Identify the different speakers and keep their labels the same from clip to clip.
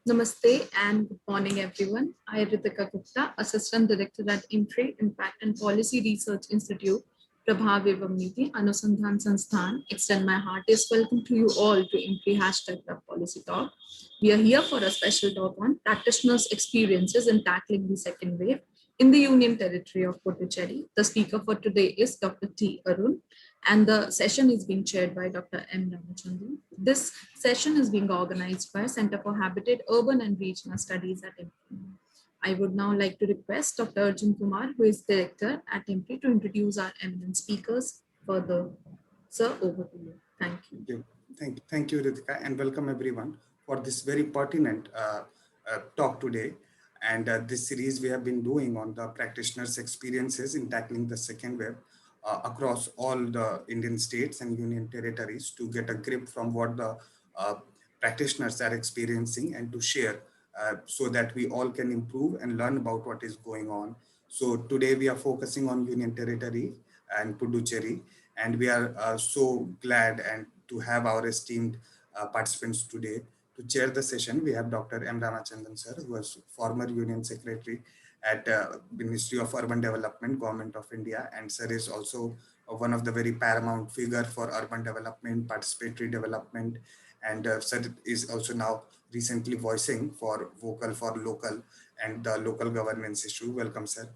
Speaker 1: Namaste and good morning, everyone. I am Ritika Gupta, Assistant Director at IMPRI, Impact and Policy Research Institute, Prabhav Evam Niti, Anusandhan Sansthan. Extend my heartiest welcome to you all to IMPRI #Policy Talk. We are here for a special talk on practitioners' experiences in tackling the second wave in the Union Territory of Puducherry. The speaker for today is Dr. T. Arun, and the session is being chaired by Dr. M. Ramachandran. This session is being organized by Center for Habitat, Urban and Regional Studies at IMPRI. I would now like to request Dr. Arjun Kumar, who is Director at IMPRI, to introduce our eminent speakers further. Sir, over to you. Thank you.
Speaker 2: Thank you, Ritika, and welcome everyone for this very pertinent talk today. And this series we have been doing on the practitioners' experiences in tackling the second wave across all the Indian states and union territories to get a grip from what the uh, practitioners are experiencing and to share so that we all can improve and learn about what is going on. So today we are focusing on Union Territory and Puducherry, and we are so glad and to have our esteemed participants today. To chair the session, we have Dr. M. Ramachandran sir, who was former Union Secretary at Ministry of Urban Development, Government of India, and sir is also one of the very paramount figure for urban development, participatory development, and sir is also now recently voicing for vocal for local and the local governance issue. Welcome, sir.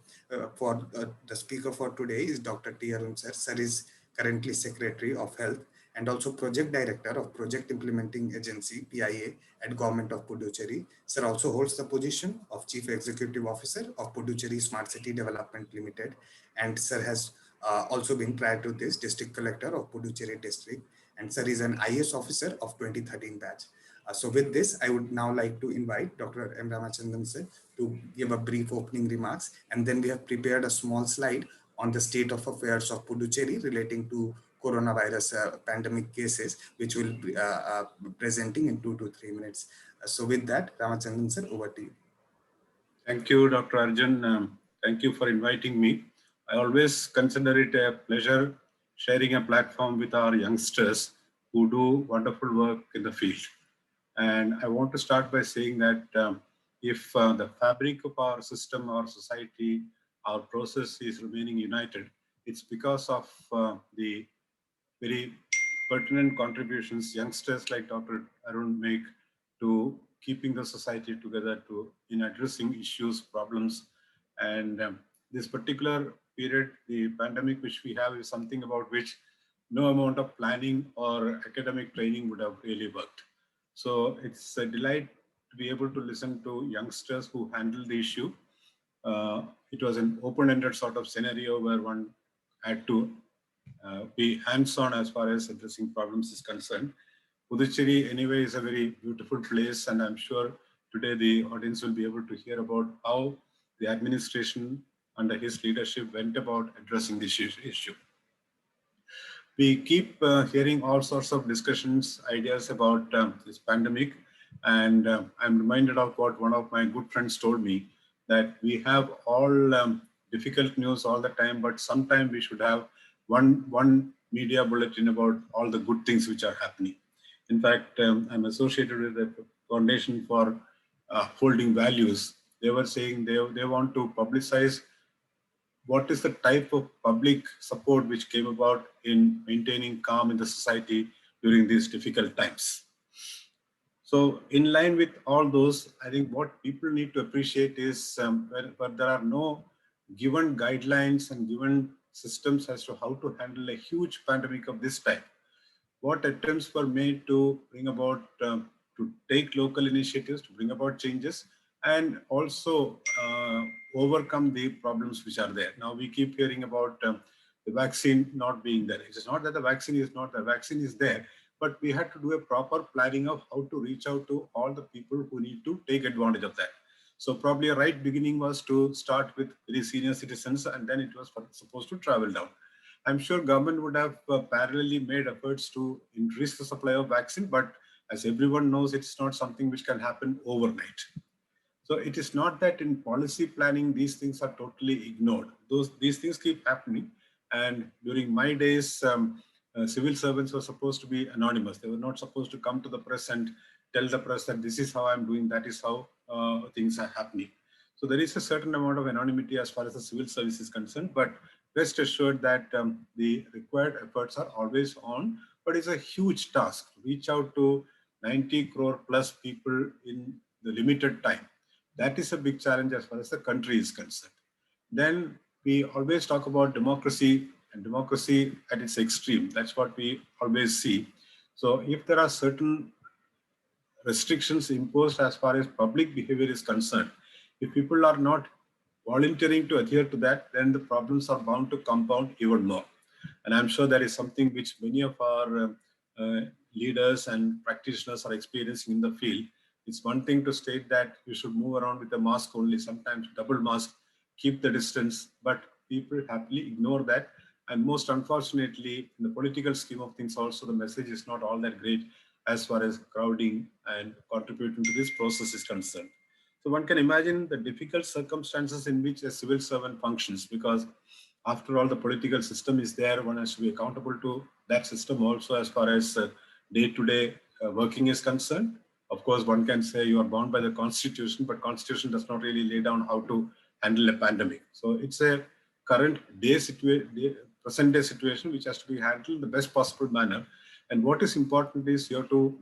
Speaker 2: For the speaker for today is Dr. T. Arun sir. Sir is currently Secretary of Health and also Project Director of Project Implementing Agency, PIA, at Government of Puducherry. Sir also holds the position of Chief Executive Officer of Puducherry Smart City Development Limited. And sir has also been prior to this District Collector of Puducherry District. And sir is an IS officer of 2013 batch. So with this, I would now like to invite Dr. M. Ramachandran sir to give a brief opening remarks. And then we have prepared a small slide on the state of affairs of Puducherry relating to coronavirus pandemic cases, which will be presenting in 2 to 3 minutes. So with that, Ramachandran sir, over to you.
Speaker 3: Thank you, Dr. Arjun. Thank you for inviting me. I always consider it a pleasure sharing a platform with our youngsters who do wonderful work in the field. And I want to start by saying that if the fabric of our system, our society, our process is remaining united, it's because of the very pertinent contributions youngsters like Dr. Arun make to keeping the society together in addressing issues, problems. And this particular period, the pandemic which we have is something about which no amount of planning or academic training would have really worked. So it's a delight to be able to listen to youngsters who handle the issue. It was an open-ended sort of scenario where one had to be hands-on as far as addressing problems is concerned. Puducherry anyway is a very beautiful place, and I'm sure today the audience will be able to hear about how the administration under his leadership went about addressing this issue. We keep hearing all sorts of discussions, ideas about this pandemic, and I'm reminded of what one of my good friends told me, that we have all difficult news all the time, but sometime we should have one media bulletin about all the good things which are happening. In fact, I'm associated with the Foundation for Holding Values. They were saying they want to publicize what is the type of public support which came about in maintaining calm in the society during these difficult times. So in line with all those, I think what people need to appreciate is where there are no given guidelines and given systems as to how to handle a huge pandemic of this type. What attempts were made to bring about, to take local initiatives, to bring about changes, and also overcome the problems which are there. Now we keep hearing about the vaccine not being there. It is not that the vaccine is not there, vaccine is there, but we had to do a proper planning of how to reach out to all the people who need to take advantage of that. So probably a right beginning was to start with very senior citizens, and then it was supposed to travel down. I'm sure government would have parallelly made efforts to increase the supply of vaccine, but as everyone knows, it's not something which can happen overnight. So it is not that in policy planning, these things are totally ignored. These things keep happening. And during my days, civil servants were supposed to be anonymous. They were not supposed to come to the press and tell the press that this is how I'm doing, that is how things are happening. So there is a certain amount of anonymity as far as the civil service is concerned, but rest assured that the required efforts are always on, but it's a huge task to reach out to 90 crore plus people in the limited time. That is a big challenge as far as the country is concerned. Then we always talk about democracy and democracy at its extreme. That's what we always see. So if there are certain restrictions imposed as far as public behavior is concerned, if people are not volunteering to adhere to that, then the problems are bound to compound even more. And I'm sure that is something which many of our leaders and practitioners are experiencing in the field. It's one thing to state that you should move around with a mask only, sometimes double mask, keep the distance, but people happily ignore that. And most unfortunately, in the political scheme of things also, the message is not all that great as far as crowding and contributing to this process is concerned. So one can imagine the difficult circumstances in which a civil servant functions, because after all, the political system is there. One has to be accountable to that system also as far as day-to-day working is concerned. Of course, one can say you are bound by the constitution, but constitution does not really lay down how to handle a pandemic. So it's a current present day situation which has to be handled in the best possible manner. And what is important is you have to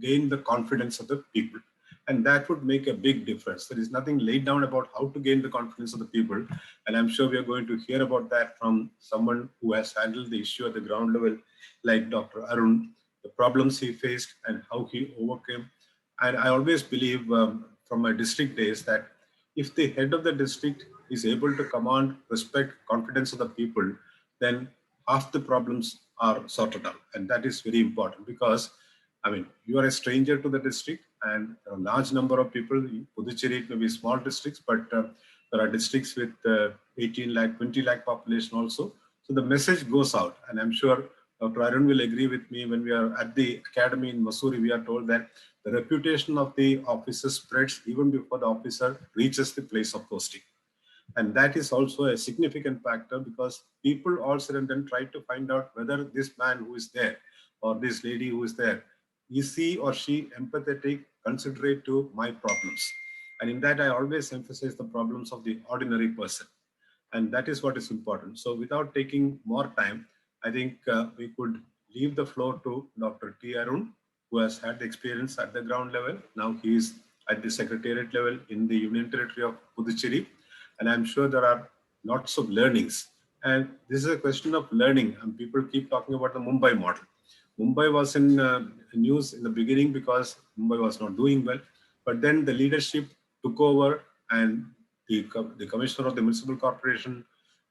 Speaker 3: gain the confidence of the people. And that would make a big difference. There is nothing laid down about how to gain the confidence of the people. And I'm sure we are going to hear about that from someone who has handled the issue at the ground level, like Dr. Arun, the problems he faced and how he overcame. And I always believe from my district days that if the head of the district is able to command respect, confidence of the people, then half the problems are sorted out. And that is very important because, I mean, you are a stranger to the district and there are a large number of people. Puducherry, it may be small districts, but there are districts with 18 lakh, 20 lakh population also. So the message goes out. And I'm sure Dr. Arun will agree with me. When we are at the academy in Mussoorie, we are told that the reputation of the officer spreads even before the officer reaches the place of posting. And that is also a significant factor because people all said and done try to find out whether this man who is there or this lady who is there, is he or she empathetic, considerate to my problems? And in that, I always emphasize the problems of the ordinary person. And that is what is important. So without taking more time, I think we could leave the floor to Dr. T. Arun, who has had the experience at the ground level. Now he is at the secretariat level in the Union Territory of Puducherry. And I'm sure there are lots of learnings. And this is a question of learning. And people keep talking about the Mumbai model. Mumbai was in news in the beginning because Mumbai was not doing well. But then the leadership took over and the commissioner of the municipal corporation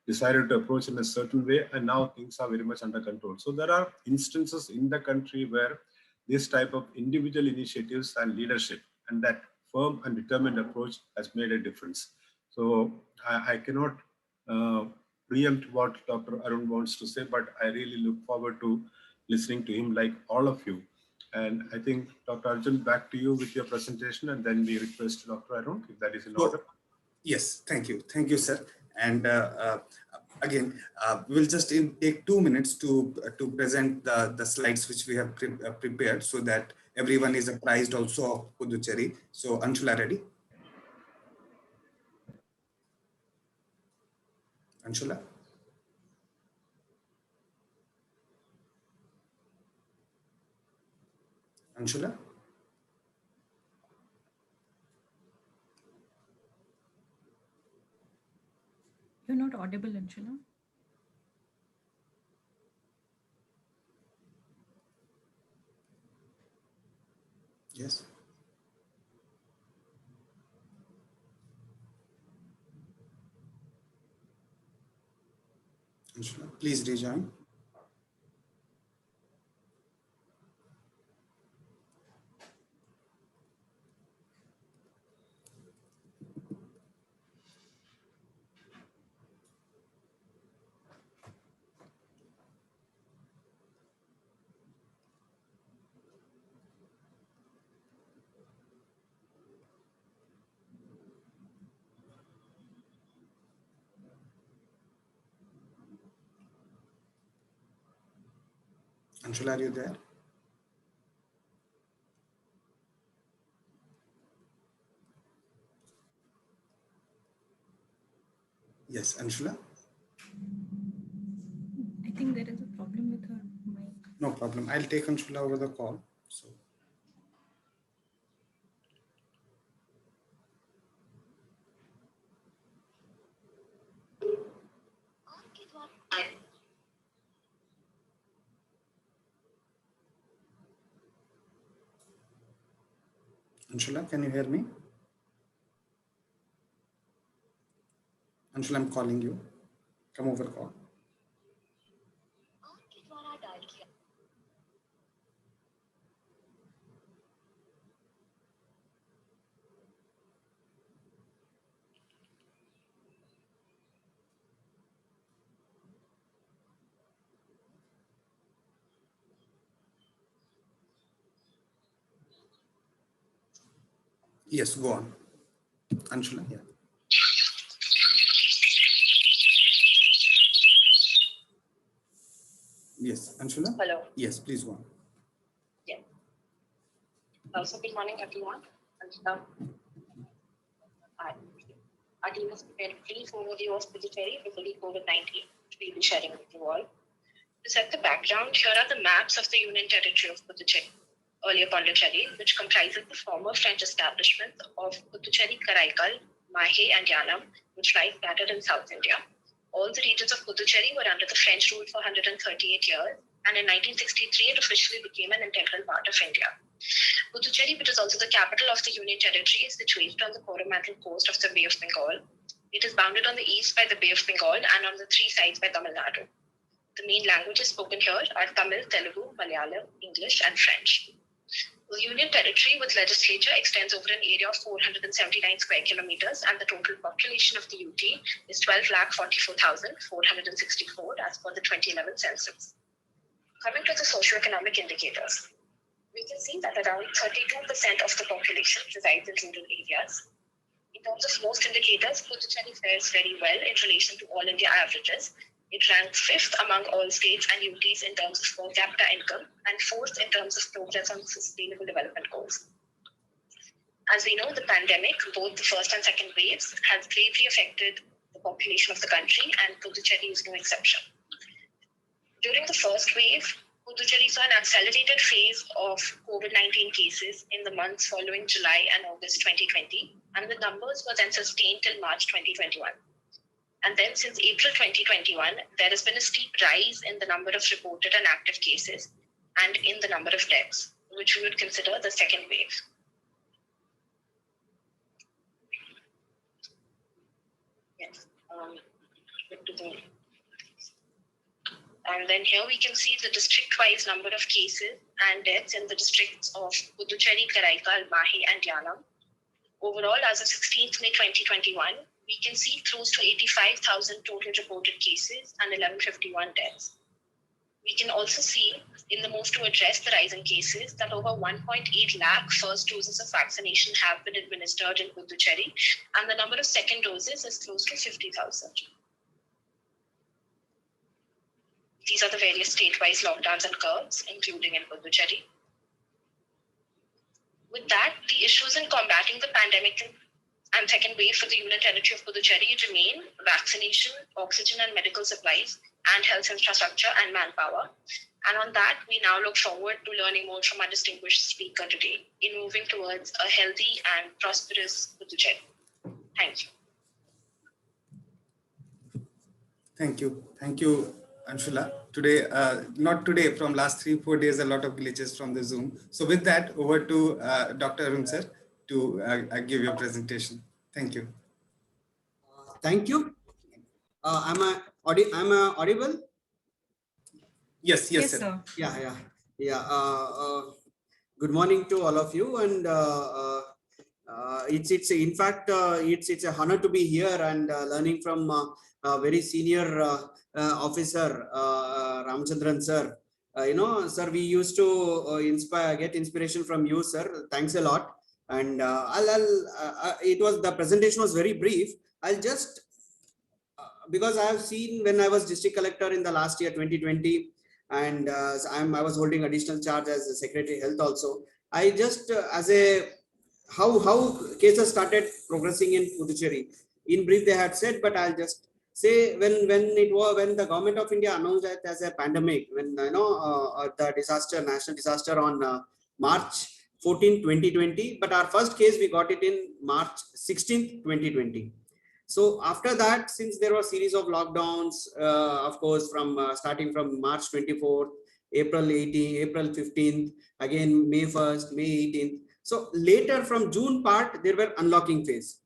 Speaker 3: decided to approach in a certain way. And now things are very much under control. So there are instances in the country where this type of individual initiatives and leadership and that firm and determined approach has made a difference. So I cannot preempt what Dr. Arun wants to say, but I really look forward to listening to him like all of you. And I think, Dr. Arjun, back to you with your presentation, and then we request Dr. Arun, if that is in order.
Speaker 2: Yes, thank you. Thank you, sir. And again, we'll just take 2 minutes to present the slides which we have prepared so that everyone is apprised also of Puducherry. So Anshula, ready? Anshula? Anshula?
Speaker 4: You're not audible, Anshula.
Speaker 2: Yes. Anshula, please rejoin. Anshula, are you there? Yes, Anshula?
Speaker 4: I think there is a problem with her mic.
Speaker 2: No problem. I'll take Anshula over the call. So. Anshula, can you hear me? Anshula, I'm calling you. Come over call. Yes, go on. Anshula, yeah. Yes, Anshula?
Speaker 5: Hello.
Speaker 2: Yes, please go on.
Speaker 5: Yeah. So good morning, everyone. Our team has prepared a brief overview of Puducherry before COVID-19, which we'll be sharing with you all. To set the background, here are the maps of the Union Territory of Puducherry, earlier Pondicherry, which comprises the former French establishments of Puducherry, Karaikal, Mahe, and Yanam, which lie scattered in South India. All the regions of Puducherry were under the French rule for 138 years, and in 1963, it officially became an integral part of India. Puducherry, which is also the capital of the Union Territory, is situated on the Coromandel coast of the Bay of Bengal. It is bounded on the east by the Bay of Bengal and on the three sides by Tamil Nadu. The main languages spoken here are Tamil, Telugu, Malayalam, English, and French. The Union Territory with legislature extends over an area of 479 square kilometers, and the total population of the UT is 12,44,464 as per the 2011 census. Coming to the socioeconomic indicators, we can see that around 32% of the population resides in rural areas. In terms of most indicators, Puducherry fares very well in relation to all India averages. It ranks 5th among all states and UTs in terms of per capita income and 4th in terms of progress on sustainable development goals. As we know, the pandemic, both the first and second waves, has greatly affected the population of the country, and Puducherry is no exception. During the first wave, Puducherry saw an accelerated phase of COVID-19 cases in the months following July and August 2020, and the numbers were then sustained till March 2021. And then since April 2021, there has been a steep rise in the number of reported and active cases and in the number of deaths, which we would consider the second wave. Yes. And then here we can see the district-wise number of cases and deaths in the districts of Puducherry, Karaikal, Mahe, and Yanam. Overall, as of 16th May 2021, we can see close to 85,000 total reported cases and 1151 deaths. We can also see in the move to address the rising cases that over 1.8 lakh first doses of vaccination have been administered in Puducherry, and the number of second doses is close to 50,000. These are the various state-wise lockdowns and curves, including in Puducherry. With that, the issues in combating the pandemic and second wave for the Union Territory of Puducherry remain vaccination, oxygen and medical supplies, and health infrastructure and manpower. And on that, we now look forward to learning more from our distinguished speaker today in moving towards a healthy and prosperous Puducherry. Thank you.
Speaker 2: Thank you. Thank you, Anshula. Today, not today, from last 3-4 days, a lot of glitches from the Zoom. So with that, over to Dr. Arun sir to give your presentation. Thank you.
Speaker 6: Thank you. Am I audible?
Speaker 2: Yes, sir.
Speaker 6: Yeah. Good morning to all of you, and it's in fact it's an honor to be here and learning from a very senior officer, Ramachandran sir. Sir, we used to get inspiration from you, sir. Thanks a lot. And the presentation was very brief. I'll just because I have seen when I was district collector in the last year 2020, and I was holding additional charge as a Secretary Health also. I just how cases started progressing in Puducherry. In brief, they had said, but I'll just Say when the government of India announced it as a pandemic, when the national disaster on March 14, 2020, but our first case we got it in March 16th, 2020. So after that, since there was a series of lockdowns, of course, from starting from March 24th, April 18th, April 15th, again May 1st, May 18th. So later from June part, there were unlocking phase.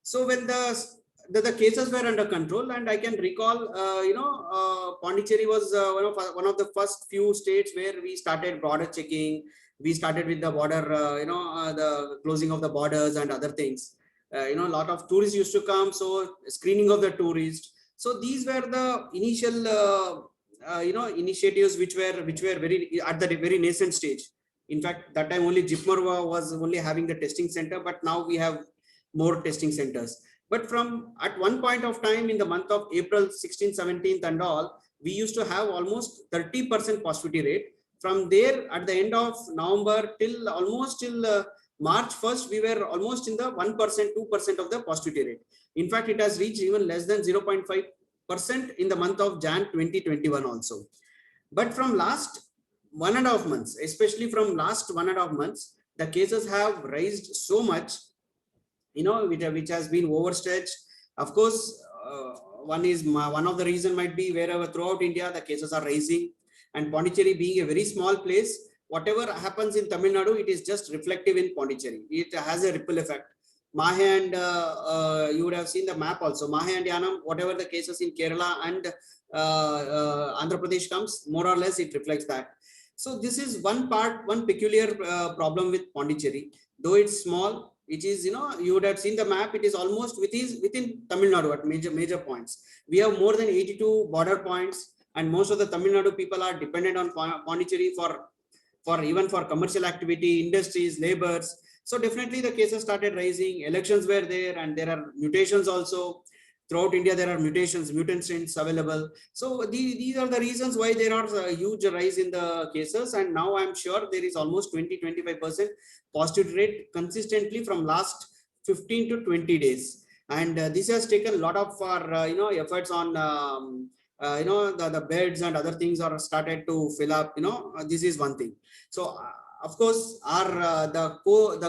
Speaker 6: So when the cases were under control, and I can recall, Pondicherry was one of the first few states where we started border checking. We started with the border, the closing of the borders and other things. A lot of tourists used to come, so screening of the tourists. So these were the initial, initiatives which were very at the very nascent stage. In fact, that time only Jipmar was only having the testing center, but now we have more testing centers. But from at one point of time in the month of April 16th, 17th and all, we used to have almost 30% positivity rate. From there, at the end of November till almost till March 1st, we were almost in the 1%, 2% of the positivity rate. In fact, it has reached even less than 0.5% in the month of Jan 2021 also. But from last 1.5 months, especially from last 1.5 months, the cases have raised so much, which has been overstretched. Of course, one of the reason might be wherever throughout India, the cases are rising, and Pondicherry being a very small place, whatever happens in Tamil Nadu, it is just reflective in Pondicherry. It has a ripple effect. Mahe and you would have seen the map also. Mahe and Yanam, whatever the cases in Kerala and Andhra Pradesh comes, more or less it reflects that. So this is one peculiar problem with Pondicherry. Though it's small, it is, you would have seen the map, it is almost within Tamil Nadu at major points. We have more than 82 border points, and most of the Tamil Nadu people are dependent on Pondicherry for even for commercial activity, industries, labors. So definitely the cases started rising, elections were there, and there are mutations also. Throughout India, there are mutant strains available. So these are the reasons why there are a huge rise in the cases. And now I'm sure there is almost 20-25% positive rate consistently from last 15 to 20 days. And this has taken a lot of our efforts on the beds and other things are started to fill up. This is one thing. So of course, our the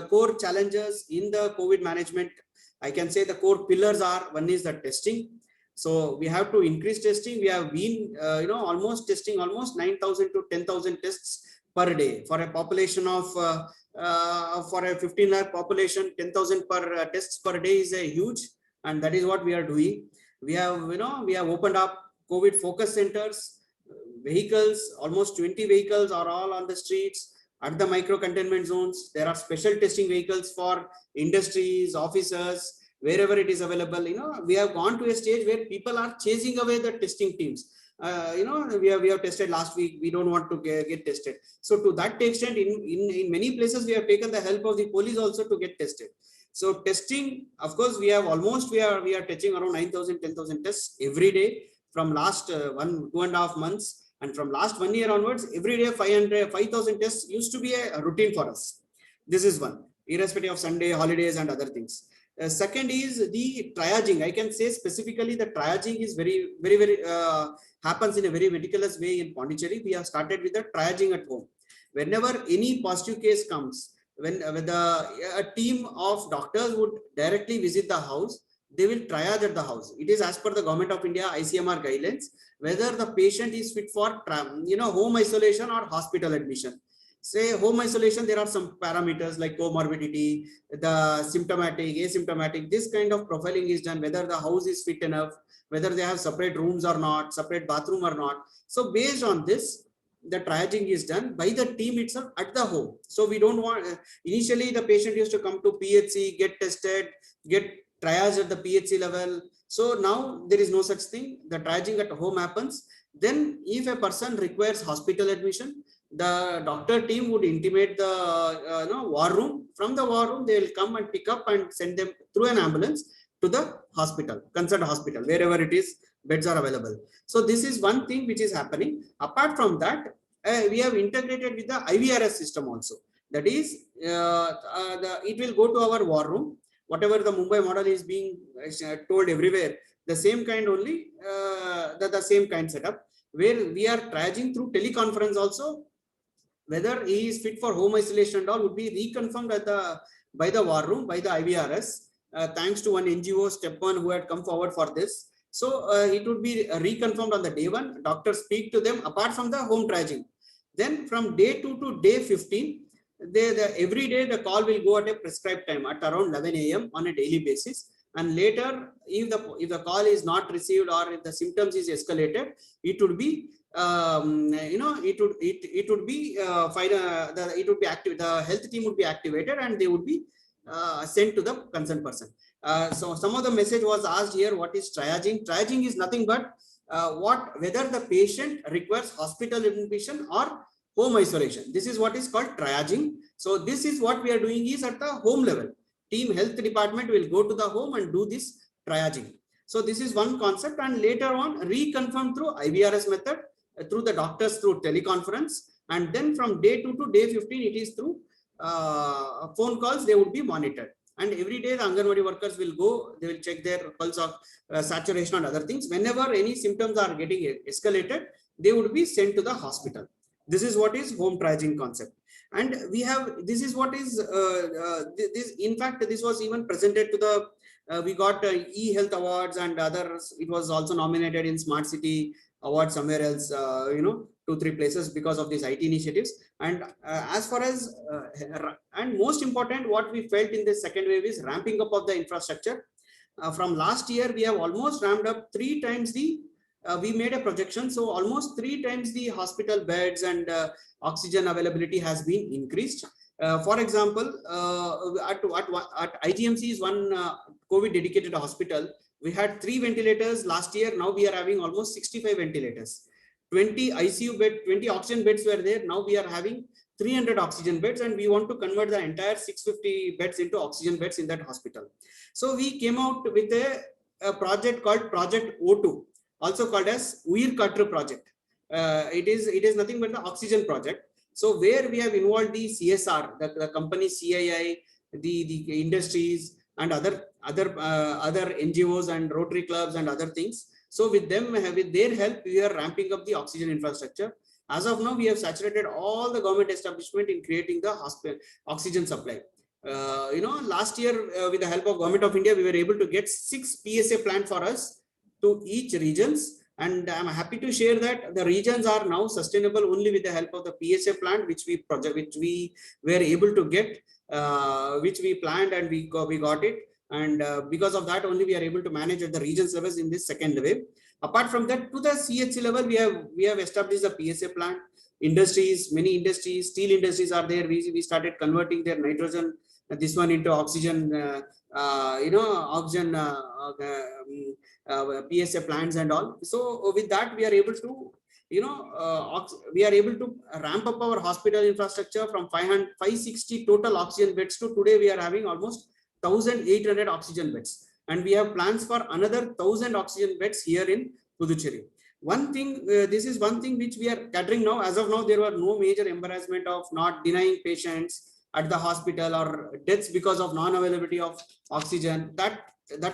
Speaker 6: core challenges in the COVID management, I can say the core pillars are, one is the testing. So we have to increase testing. We have been, almost testing almost 9,000 to 10,000 tests per day for a population of, for a 15 lakh population, 10,000 per tests per day is a huge, and that is what we are doing. We have, we have opened up COVID focus centers, vehicles, almost 20 vehicles are all on the streets. At the micro containment zones, there are special testing vehicles for industries, officers, wherever it is available. We have gone to a stage where people are chasing away the testing teams. We have tested last week. We don't want to get tested. So to that extent, in many places, we have taken the help of the police also to get tested. So testing, of course, we are touching around 9,000, 10,000 tests every day from last 2.5 months. And from last 1 year onwards, every day 5,000 tests used to be a routine for us. This is one, irrespective of Sunday, holidays, and other things. Second is the triaging. I can say specifically the triaging is very happens in a very meticulous way in Pondicherry. We have started with the triaging at home. Whenever any positive case comes, when a team of doctors would directly visit the house, they will triage at the house. It is as per the Government of India ICMR guidelines, whether the patient is fit for home isolation or hospital admission. Say home isolation, there are some parameters like comorbidity, the symptomatic, asymptomatic, this kind of profiling is done, whether the house is fit enough, whether they have separate rooms or not, separate bathroom or not. So based on this, the triaging is done by the team itself at the home. So we don't want, initially the patient used to come to PHC, get tested, get triage at the PHC level. So now there is no such thing. The triaging at home happens. Then if a person requires hospital admission, the doctor team would intimate the war room. From the war room, they will come and pick up and send them through an ambulance to the hospital, concerned hospital, wherever it is, beds are available. So this is one thing which is happening. Apart from that, we have integrated with the IVRS system also. That is, it will go to our war room. Whatever the Mumbai model is being told everywhere, the same kind only, the same kind setup, where we are triaging through teleconference also. Whether he is fit for home isolation and all would be reconfirmed at by the war room, by the IVRS, thanks to one NGO, Step One, who had come forward for this. So it would be reconfirmed on the day 1. Doctors speak to them apart from the home triaging. Then from day 2 to day 15, every day the call will go at a prescribed time at around 11 a.m. on a daily basis. And later, if the call is not received or if the symptoms is escalated, it would be it would be active. The health team would be activated and they would be sent to the concerned person. So some of the message was asked here. What is triaging? Triaging is nothing but whether the patient requires hospital admission or home isolation. This is what is called triaging. So this is what we are doing is at the home level. Team health department will go to the home and do this triaging. So this is one concept, and later on reconfirmed through IVRS method, through the doctors through teleconference, and then from day 2 to day 15 it is through phone calls. They would be monitored, and every day the Anganwadi workers will go, they will check their pulse of saturation and other things. Whenever any symptoms are getting escalated, they would be sent to the hospital. This is what is home triaging concept. And we have, this is what is this, in fact this was even presented to the we got e-health awards and others. It was also nominated in Smart City award somewhere else, 2-3 places because of these IT initiatives. And as far as and most important, what we felt in this second wave is ramping up of the infrastructure. From last year, we have almost ramped up 3 times the we made a projection. So almost 3 times the hospital beds and oxygen availability has been increased. For example, at IGMC is one COVID dedicated hospital. We had 3 ventilators last year. Now we are having almost 65 ventilators. 20 ICU bed, 20 oxygen beds were there. Now we are having 300 oxygen beds, and we want to convert the entire 650 beds into oxygen beds in that hospital. So we came out with a project called Project O2, also called as Uyir Katru project. It is nothing but the oxygen project. So where we have involved the CSR, the company CII, the industries and other NGOs and Rotary clubs and other things. So with them, with their help, we are ramping up the oxygen infrastructure. As of now, we have saturated all the government establishment in creating the hospital oxygen supply. Last year, with the help of Government of India, we were able to get 6 PSA plants for us to each regions. And I'm happy to share that the regions are now sustainable only with the help of the PSA plant, which we were able to get, which we planned and we got it. And because of that only we are able to manage at the regions levels in this second wave. Apart from that, to the CHC level, we have established a PSA plant. Industries, many industries, steel industries are there. We started converting their nitrogen, this one into oxygen, PSA plants and all. So with that, we are able to, ramp up our hospital infrastructure from 560 total oxygen beds to today we are having almost 1,800 oxygen beds, and we have plans for another 1,000 oxygen beds here in Puducherry. One thing, this is one thing which we are catering now. As of now, there were no major embarrassment of not denying patients at the hospital or deaths because of non-availability of oxygen. That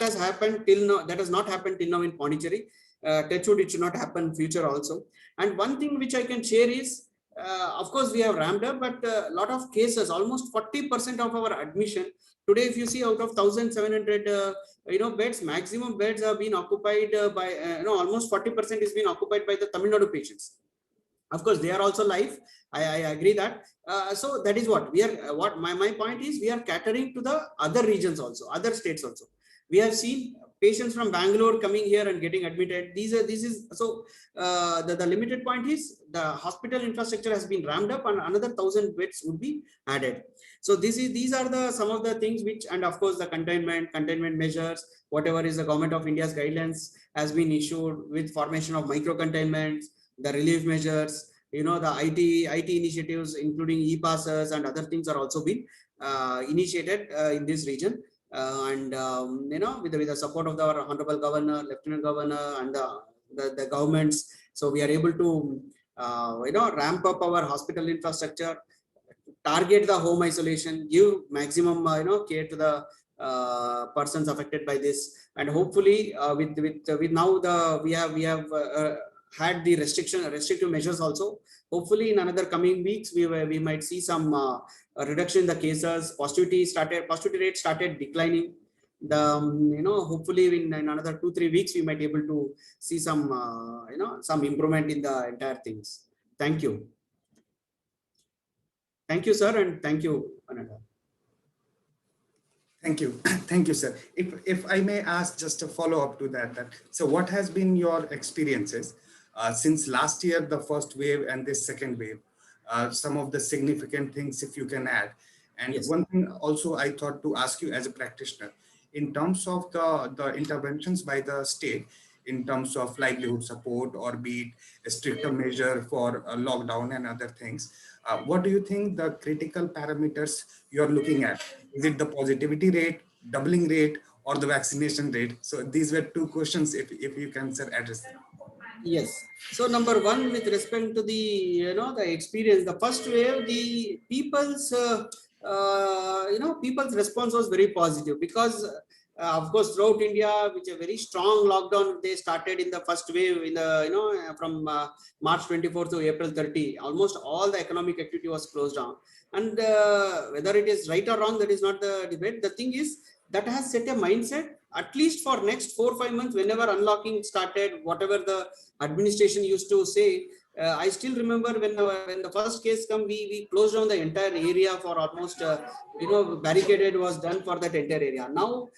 Speaker 6: has happened till now. That has not happened till now in Pondicherry. Touchwood, it should not happen future also. And one thing which I can share is, of course, we have ramped up, but a lot of cases, almost 40% of our admission today, if you see out of 1,700 beds, maximum beds have been occupied by almost 40% is being occupied by the Tamil Nadu patients. Of course, they are also live. I agree that. So that is what we are. What my point is, we are catering to the other regions also, other states also. We have seen patients from Bangalore coming here and getting admitted. The limited point is the hospital infrastructure has been ramped up and another 1,000 beds would be added. So these are some of the things which, and of course the containment measures, whatever is the Government of India's guidelines has been issued with formation of micro containments, the relief measures, the IT initiatives, including e-passes and other things are also being initiated in this region. With the support of our Honorable Governor, Lieutenant Governor and the governments. So we are able to, ramp up our hospital infrastructure, target the home isolation, give maximum, care to the persons affected by this. And hopefully with now we have had the restrictive measures also. Hopefully in another coming weeks we might see some reduction in the cases. Positivity rate started declining. Hopefully in another 2-3 weeks we might be able to see some some improvement in the entire things. Thank you. Thank you, sir, and thank you, Ananda.
Speaker 2: Thank you. Thank you, sir. If I may ask just a follow-up to that, so what has been your experiences since last year, the first wave and this second wave, some of the significant things if you can add. And
Speaker 6: Yes.
Speaker 2: One thing also I thought to ask you as a practitioner, in terms of the interventions by the state, in terms of livelihood support or be it a stricter measure for lockdown and other things, what do you think the critical parameters you're looking at? Is it the positivity rate, doubling rate, or the vaccination rate? So these were two questions if you can, sir, address them.
Speaker 6: Yes. So number one, with respect to the the experience, the first wave, the people's people's response was very positive because of course throughout India, which a very strong lockdown they started in the first wave in the from March 24 to April 30. Almost all the economic activity was closed down, and whether it is right or wrong, that is not the debate. The thing is that has set a mindset at least for next 4-5 months. Whenever unlocking started, whatever the administration used to say, I still remember when the first case come, we closed down the entire area for almost barricaded was done for that entire area. Now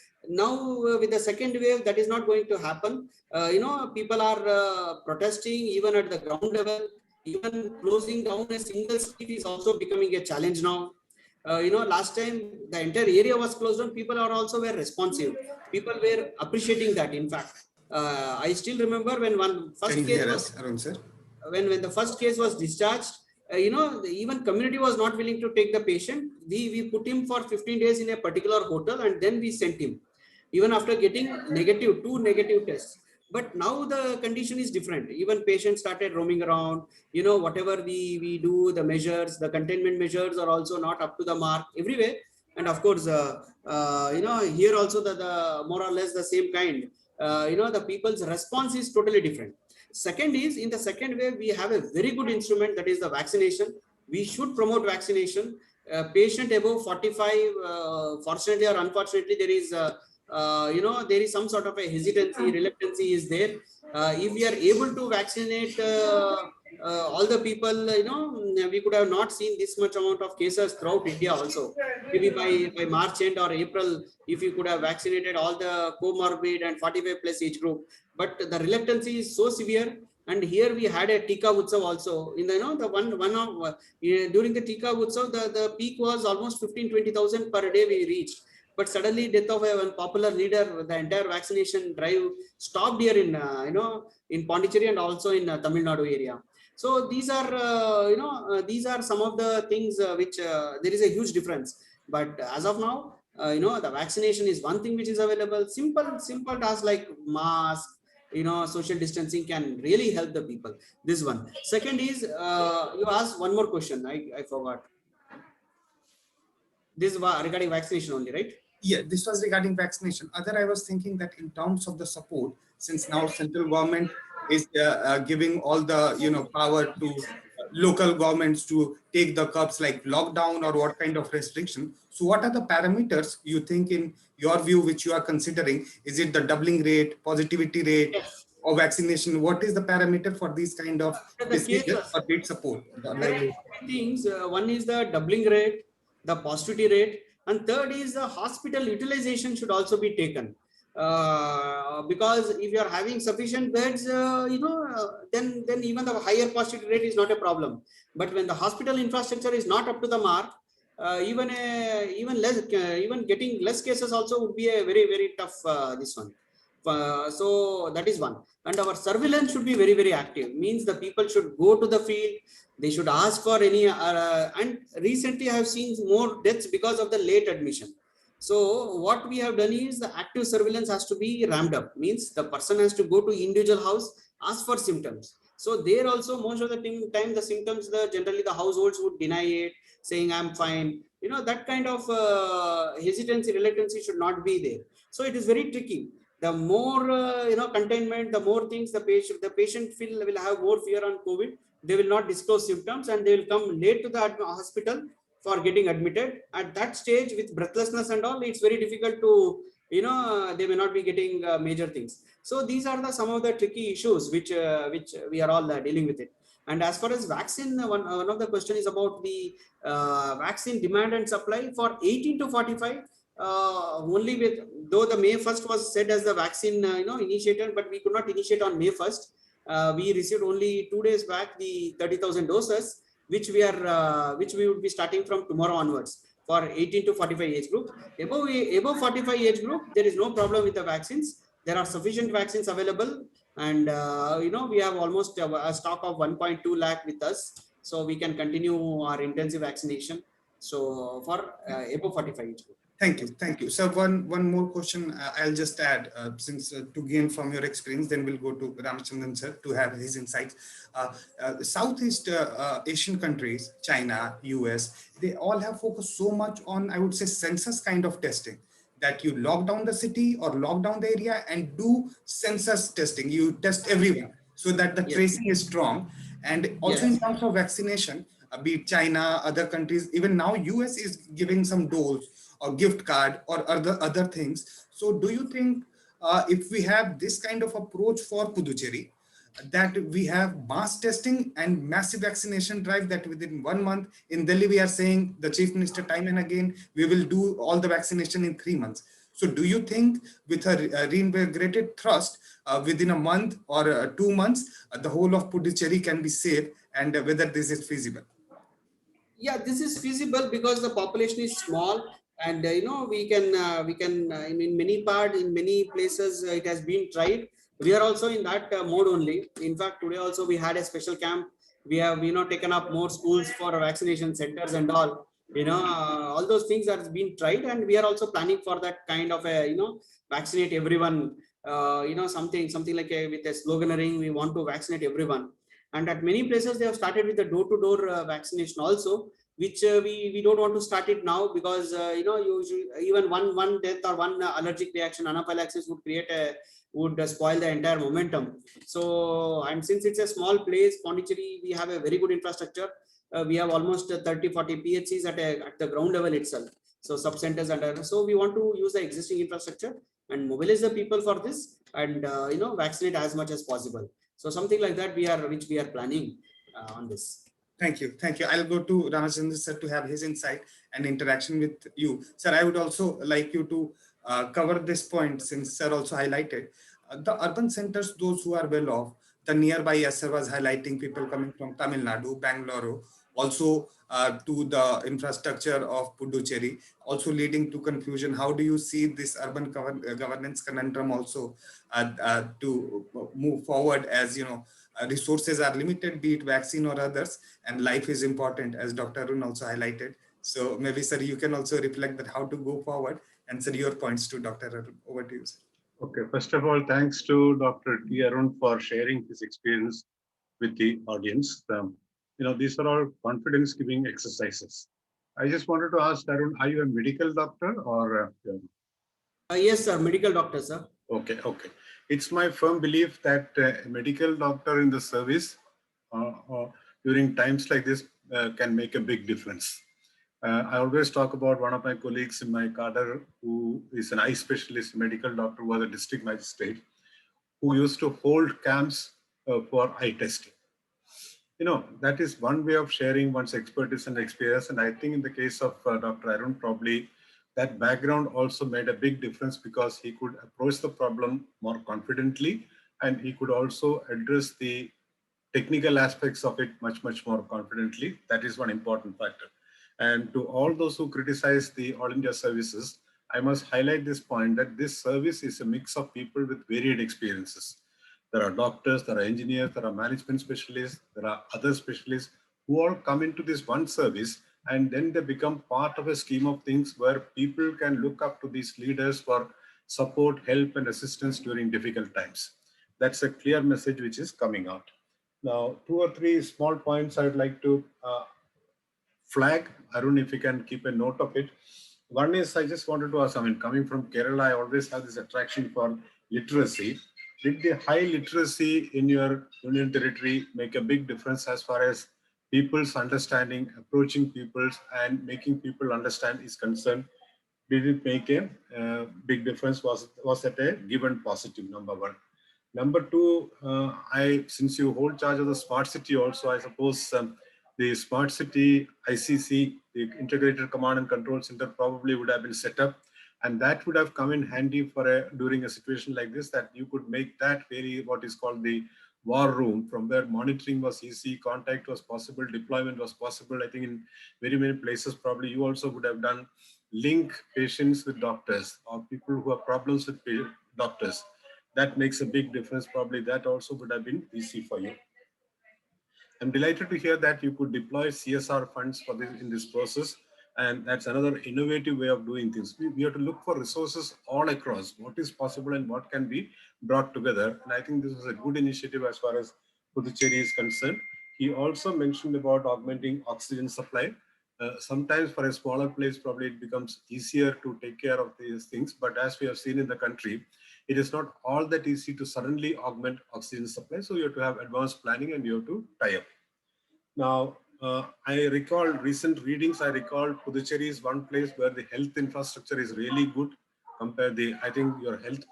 Speaker 6: with the second wave, that is not going to happen. People are protesting even at the ground level. Even closing down a single street is also becoming a challenge now. Last time the entire area was closed down, people are also were responsive. People were appreciating that. In fact, I still remember when
Speaker 2: Can you hear us, Arun, sir?
Speaker 6: When the first case was discharged, even community was not willing to take the patient. We put him for 15 days in a particular hotel, and then we sent him, even after getting two negative tests. But now the condition is different. Even patients started roaming around. Whatever we do, the measures, the containment measures are also not up to the mark everywhere. And of course, here also the more or less the same kind. The people's response is totally different. Second is, in the second wave, we have a very good instrument, that is the vaccination. We should promote vaccination. Patient above 45, fortunately or unfortunately, there is there is some sort of a hesitancy, reluctancy is there. If we are able to vaccinate all the people, we could have not seen this much amount of cases throughout India also. Maybe by March end or April, if you could have vaccinated all the comorbid and 45 plus age group. But the reluctancy is so severe. And here we had a Tika Utsav also. In the during the Tika Utsav, the peak was almost 15-20,000 per day we reached. But suddenly, death of a popular leader, the entire vaccination drive stopped here in in Pondicherry and also in Tamil Nadu area. So these are these are some of the things which there is a huge difference. But as of now, the vaccination is one thing which is available. Simple tasks like mask, social distancing can really help the people. This one. Second is you asked one more question. I forgot. This was regarding vaccination only, right?
Speaker 2: Yeah, this was regarding vaccination. Other, I was thinking that in terms of the support, since now central government is giving all the power to local governments to take the curbs like lockdown or what kind of restriction. So what are the parameters you think in your view which you are considering? Is it the doubling rate, positivity rate,
Speaker 6: Yes.
Speaker 2: or vaccination? What is the parameter for these kind of procedures or rate support?
Speaker 6: Three things. One is the doubling rate, the positivity rate, and third is the hospital utilization should also be taken. Because if you are having sufficient beds, then even the higher positivity rate is not a problem. But when the hospital infrastructure is not up to the mark, even getting less cases also would be a very tough this one. So that is one. And our surveillance should be very active. Means the people should go to the field. They should ask for any. And recently, I have seen more deaths because of the late admission. So what we have done is the active surveillance has to be ramped up. Means the person has to go to individual house, ask for symptoms. So there also most of the time the symptoms, generally the households would deny it, saying I'm fine. That kind of hesitancy, reluctancy should not be there. So it is very tricky. The more containment, the more things the patient will have more fear on COVID. They will not disclose symptoms and they will come late to the hospital for getting admitted. At that stage, with breathlessness and all, it's very difficult to, they may not be getting major things. So these are some of the tricky issues which we are all dealing with it. And as far as vaccine, one of the question is about the vaccine demand and supply for 18 to 45. Only with, though the May 1st was said as the vaccine initiated, but we could not initiate on May 1st. We received only 2 days back the 30,000 doses, which we would be starting from tomorrow onwards for 18 to 45 age group. Above 45 age group, there is no problem with the vaccines. There are sufficient vaccines available, and we have almost a stock of 1.2 lakh with us, so we can continue our intensive vaccination. So for above 45 age group.
Speaker 2: Thank you. Thank you. So one more question I'll just add, since to gain from your experience, then we'll go to Ramachandran sir to have his insights. Southeast Asian countries, China, US, they all have focused so much on, I would say, census kind of testing, that you lock down the city or lock down the area and do census testing. You test everyone so that the
Speaker 6: Yes.
Speaker 2: tracing is strong. And also in
Speaker 6: Yes.
Speaker 2: terms of vaccination, be it China, other countries, even now US is giving some dose or gift card or other things. So do you think if we have this kind of approach for Puducherry, that we have mass testing and massive vaccination drive, that within 1 month in Delhi, we are saying, the chief minister time and again, we will do all the vaccination in 3 months. So do you think with a reinvigorated thrust, within a month or 2 months, the whole of Puducherry can be safe, and whether this is feasible?
Speaker 6: Yeah, this is feasible because the population is small, and we can in many places it has been tried. We are also in that mode only. In fact, today also we had a special camp. We have taken up more schools for vaccination centers and all. All those things are being tried, and we are also planning for that kind of a vaccinate everyone. Something like with a sloganeering, we want to vaccinate everyone. And at many places, they have started with the door-to-door vaccination also, which we don't want to start it now, because usually even one death or one allergic reaction, anaphylaxis would spoil the entire momentum. So, and since it's a small place, Pondicherry, we have a very good infrastructure. We have almost 30-40 PHCs at the ground level itself. So sub-centers so we want to use the existing infrastructure and mobilize the people for this, and vaccinate as much as possible. So something like that which we are planning on this.
Speaker 2: Thank you. Thank you. I'll go to Ramachandran sir to have his insight and interaction with you. Sir, I would also like you to cover this point, since sir also highlighted the urban centers, those who are well off, the nearby, as sir was highlighting, people coming from Tamil Nadu, Bangalore, also to the infrastructure of Puducherry, also leading to confusion. How do you see this urban governance conundrum also to move forward, as resources are limited, be it vaccine or others, and life is important, as Dr. Arun also highlighted. So maybe, sir, you can also reflect that how to go forward, and sir, your points to Dr. Arun. Over to you, sir.
Speaker 3: Okay, first of all, thanks to Dr. T. Arun for sharing his experience with the audience. These are all confidence-giving exercises. I just wanted to ask Arun, are you a medical doctor or?
Speaker 6: Yes, sir, medical doctor, sir.
Speaker 3: Okay. It's my firm belief that a medical doctor in the service during times like this can make a big difference. I always talk about one of my colleagues in my cadre who is an eye specialist, medical doctor, who was a district magistrate, who used to hold camps for eye testing. That is one way of sharing one's expertise and experience. And I think in the case of Dr. Arun, probably that background also made a big difference, because he could approach the problem more confidently, and he could also address the technical aspects of it much more confidently. That is one important factor. And to all those who criticize the All India services, I must highlight this point, that this service is a mix of people with varied experiences. There are doctors, there are engineers, there are management specialists, there are other specialists who all come into this one service, and then they become part of a scheme of things where people can look up to these leaders for support, help, and assistance during difficult times. That's a clear message which is coming out. Now, 2 or 3 small points I would like to flag. Arun, if you can keep a note of it. One is, I just wanted to ask, I mean, coming from Kerala, I always have this attraction for literacy. Did the high literacy in your union territory make a big difference as far as people's understanding, approaching people's and making people understand is concerned? Did it make a big difference? Was that a given positive, number one? Number two, since you hold charge of the smart city also, I suppose the smart city ICC, the Integrated Command and Control Center, probably would have been set up, and that would have come in handy for during a situation like this, that you could make that very what is called the war room, from where monitoring was easy, contact was possible, deployment was possible. I think in very many places probably you also would have done link patients with doctors or people who have problems with doctors. That makes a big difference. Probably that also would have been easy for you. I'm delighted to hear that you could deploy CSR funds for this in this process. And that's another innovative way of doing things. We have to look for resources all across, what is possible and what can be brought together. And I think this is a good initiative as far as Puducherry is concerned. He also mentioned about augmenting oxygen supply. Sometimes for a smaller place, probably it becomes easier to take care of these things. But as we have seen in the country, it is not all that easy to suddenly augment oxygen supply. So you have to have advanced planning and you have to tie up. Now, I recall recent readings. I recall Puducherry is one place where the health infrastructure is really good. I think your health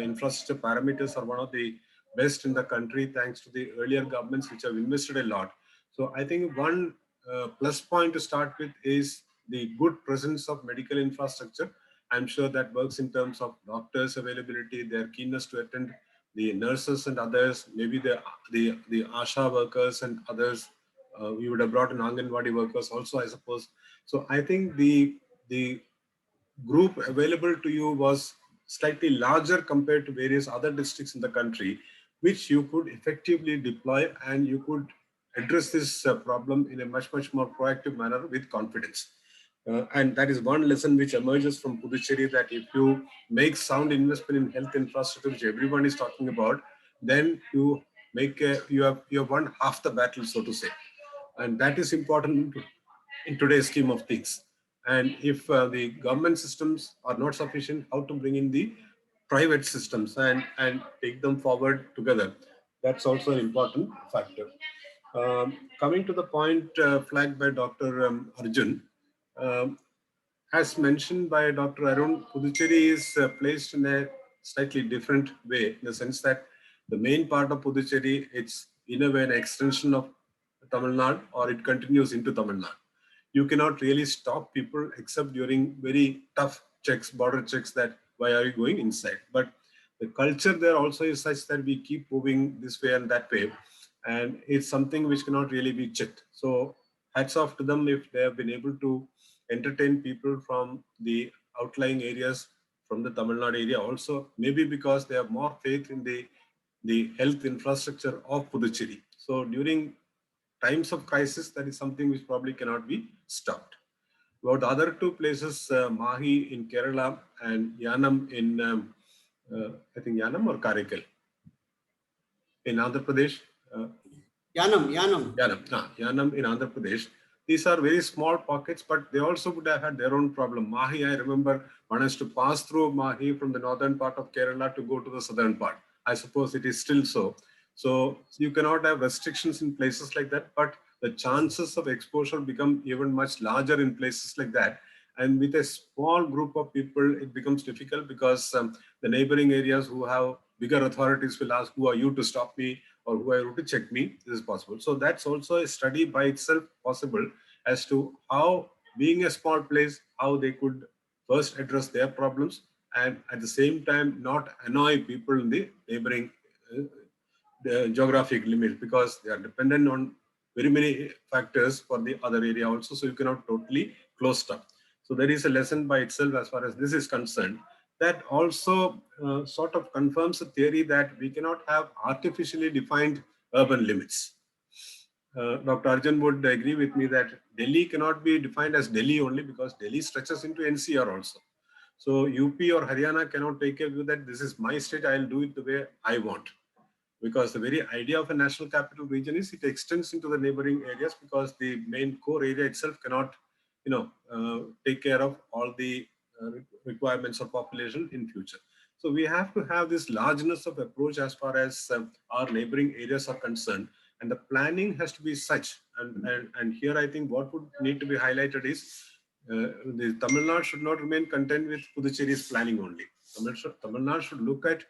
Speaker 3: infrastructure parameters are one of the best in the country, thanks to the earlier governments which have invested a lot. So I think one plus point to start with is the good presence of medical infrastructure. I'm sure that works in terms of doctors' availability, their keenness to attend, the nurses and others, maybe the ASHA workers and others. We would have brought in Anganwadi workers also, I suppose. So I think the group available to you was slightly larger compared to various other districts in the country, which you could effectively deploy, and you could address this problem in a much more proactive manner with confidence. And that is one lesson which emerges from Puducherry, that if you make sound investment in health infrastructure, which everyone is talking about, then you have won half the battle, so to say. And that is important in today's scheme of things. And if the government systems are not sufficient, how to bring in the private systems and take them forward together. That's also an important factor. Coming to the point flagged by Dr. Arjun, as mentioned by Dr. Arun, Puducherry is placed in a slightly different way, in the sense that the main part of Puducherry, it's in a way an extension of Tamil Nadu, or it continues into Tamil Nadu. You cannot really stop people except during very tough checks, border checks, that why are you going inside? But the culture there also is such that we keep moving this way and that way. And it's something which cannot really be checked. So hats off to them if they have been able to entertain people from the outlying areas, from the Tamil Nadu area also, maybe because they have more faith in the health infrastructure of Puducherry. So during times of crisis, that is something which probably cannot be stopped. About the other two places, Mahi in Kerala and Yanam in, I think Yanam or Karaikal in Andhra Pradesh.
Speaker 6: Yanam
Speaker 3: in Andhra Pradesh. These are very small pockets, but they also would have had their own problem. Mahi, I remember, one has to pass through Mahi from the northern part of Kerala to go to the southern part. I suppose it is still so. So you cannot have restrictions in places like that, but the chances of exposure become even much larger in places like that. And with a small group of people, it becomes difficult, because the neighboring areas who have bigger authorities will ask, who are you to stop me, or who are you to check me? This is possible. So that's also a study by itself possible, as to how, being a small place, how they could first address their problems and at the same time not annoy people in the neighboring the geographic limits, because they are dependent on very many factors for the other area also. So you cannot totally close up. So there is a lesson by itself as far as this is concerned. That also sort of confirms a theory that we cannot have artificially defined urban limits. Dr. Arjun would agree with me that Delhi cannot be defined as Delhi only, because Delhi stretches into NCR also. So UP or Haryana cannot take a view that this is my state, I'll do it the way I want. because the very idea of a national capital region is it extends into the neighboring areas, because the main core area itself cannot, take care of all the requirements of population in future. So we have to have this largeness of approach as far as our neighboring areas are concerned, and the planning has to be such. And here I think what would need to be highlighted is the Tamil Nadu should not remain content with Puducherry's planning only. Tamil Nadu should look at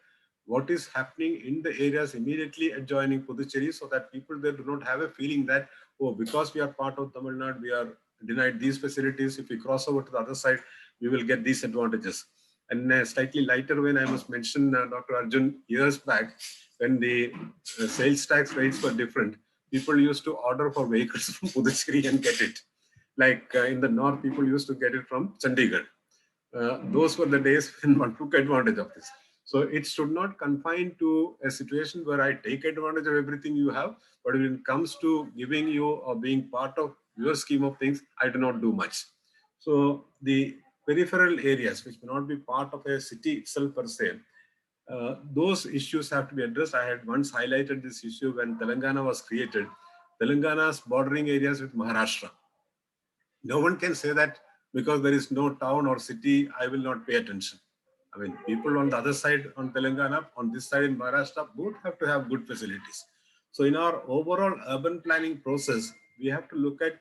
Speaker 3: what is happening in the areas immediately adjoining Puducherry, so that people there do not have a feeling that, oh, because we are part of Tamil Nadu, we are denied these facilities. If we cross over to the other side, we will get these advantages. And in a slightly lighter vein, I must mention, Dr. Arjun, years back, when the sales tax rates were different, people used to order for vehicles from Puducherry and get it. Like in the north, people used to get it from Chandigarh. Those were the days when one took advantage of this. So it should not confine to a situation where I take advantage of everything you have, but when it comes to giving you or being part of your scheme of things, I do not do much. So the peripheral areas, which may not be part of a city itself per se, those issues have to be addressed. I had once highlighted this issue when Telangana was created. Telangana's bordering areas with Maharashtra. No one can say that because there is no town or city, I will not pay attention. I mean, people on the other side on Telangana, on this side in Maharashtra, both have to have good facilities. So in our overall urban planning process, we have to look at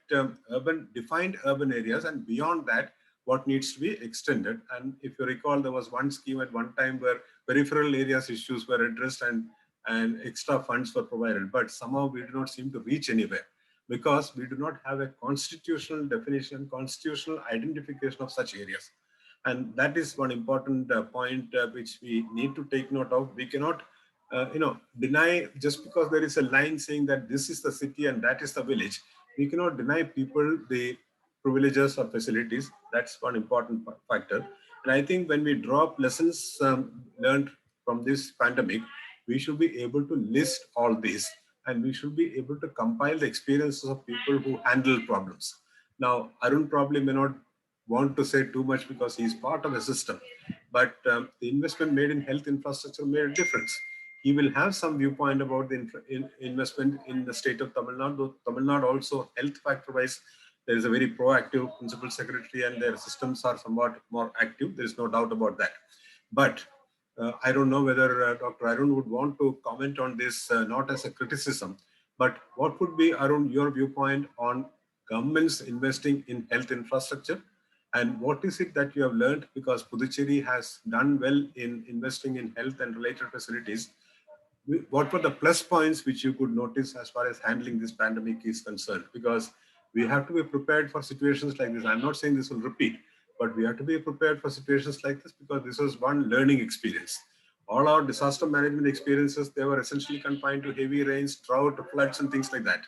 Speaker 3: defined urban areas, and beyond that, what needs to be extended. And if you recall, there was one scheme at one time where peripheral areas issues were addressed and extra funds were provided, but somehow we do not seem to reach anywhere, because we do not have a constitutional definition, constitutional identification of such areas. And that is one important point which we need to take note of. We cannot, deny, just because there is a line saying that this is the city and that is the village, we cannot deny people the privileges or facilities. That's one important factor. And I think when we draw up lessons learned from this pandemic, we should be able to list all these, and we should be able to compile the experiences of people who handle problems. Now, Arun probably may not want to say too much because he's part of a system, but the investment made in health infrastructure made a difference. He will have some viewpoint about the investment in the state of Tamil Nadu. Though Tamil Nadu also, health factor-wise, there is a very proactive principal secretary, and their systems are somewhat more active. There is no doubt about that. But I don't know whether Dr. Arun would want to comment on this, not as a criticism, but what would be, Arun, your viewpoint on governments investing in health infrastructure? And what is it that you have learned? Because Puducherry has done well in investing in health and related facilities. What were the plus points which you could notice as far as handling this pandemic is concerned? Because we have to be prepared for situations like this. I'm not saying this will repeat, but we have to be prepared for situations like this, because this was one learning experience. All our disaster management experiences, they were essentially confined to heavy rains, drought, floods, and things like that.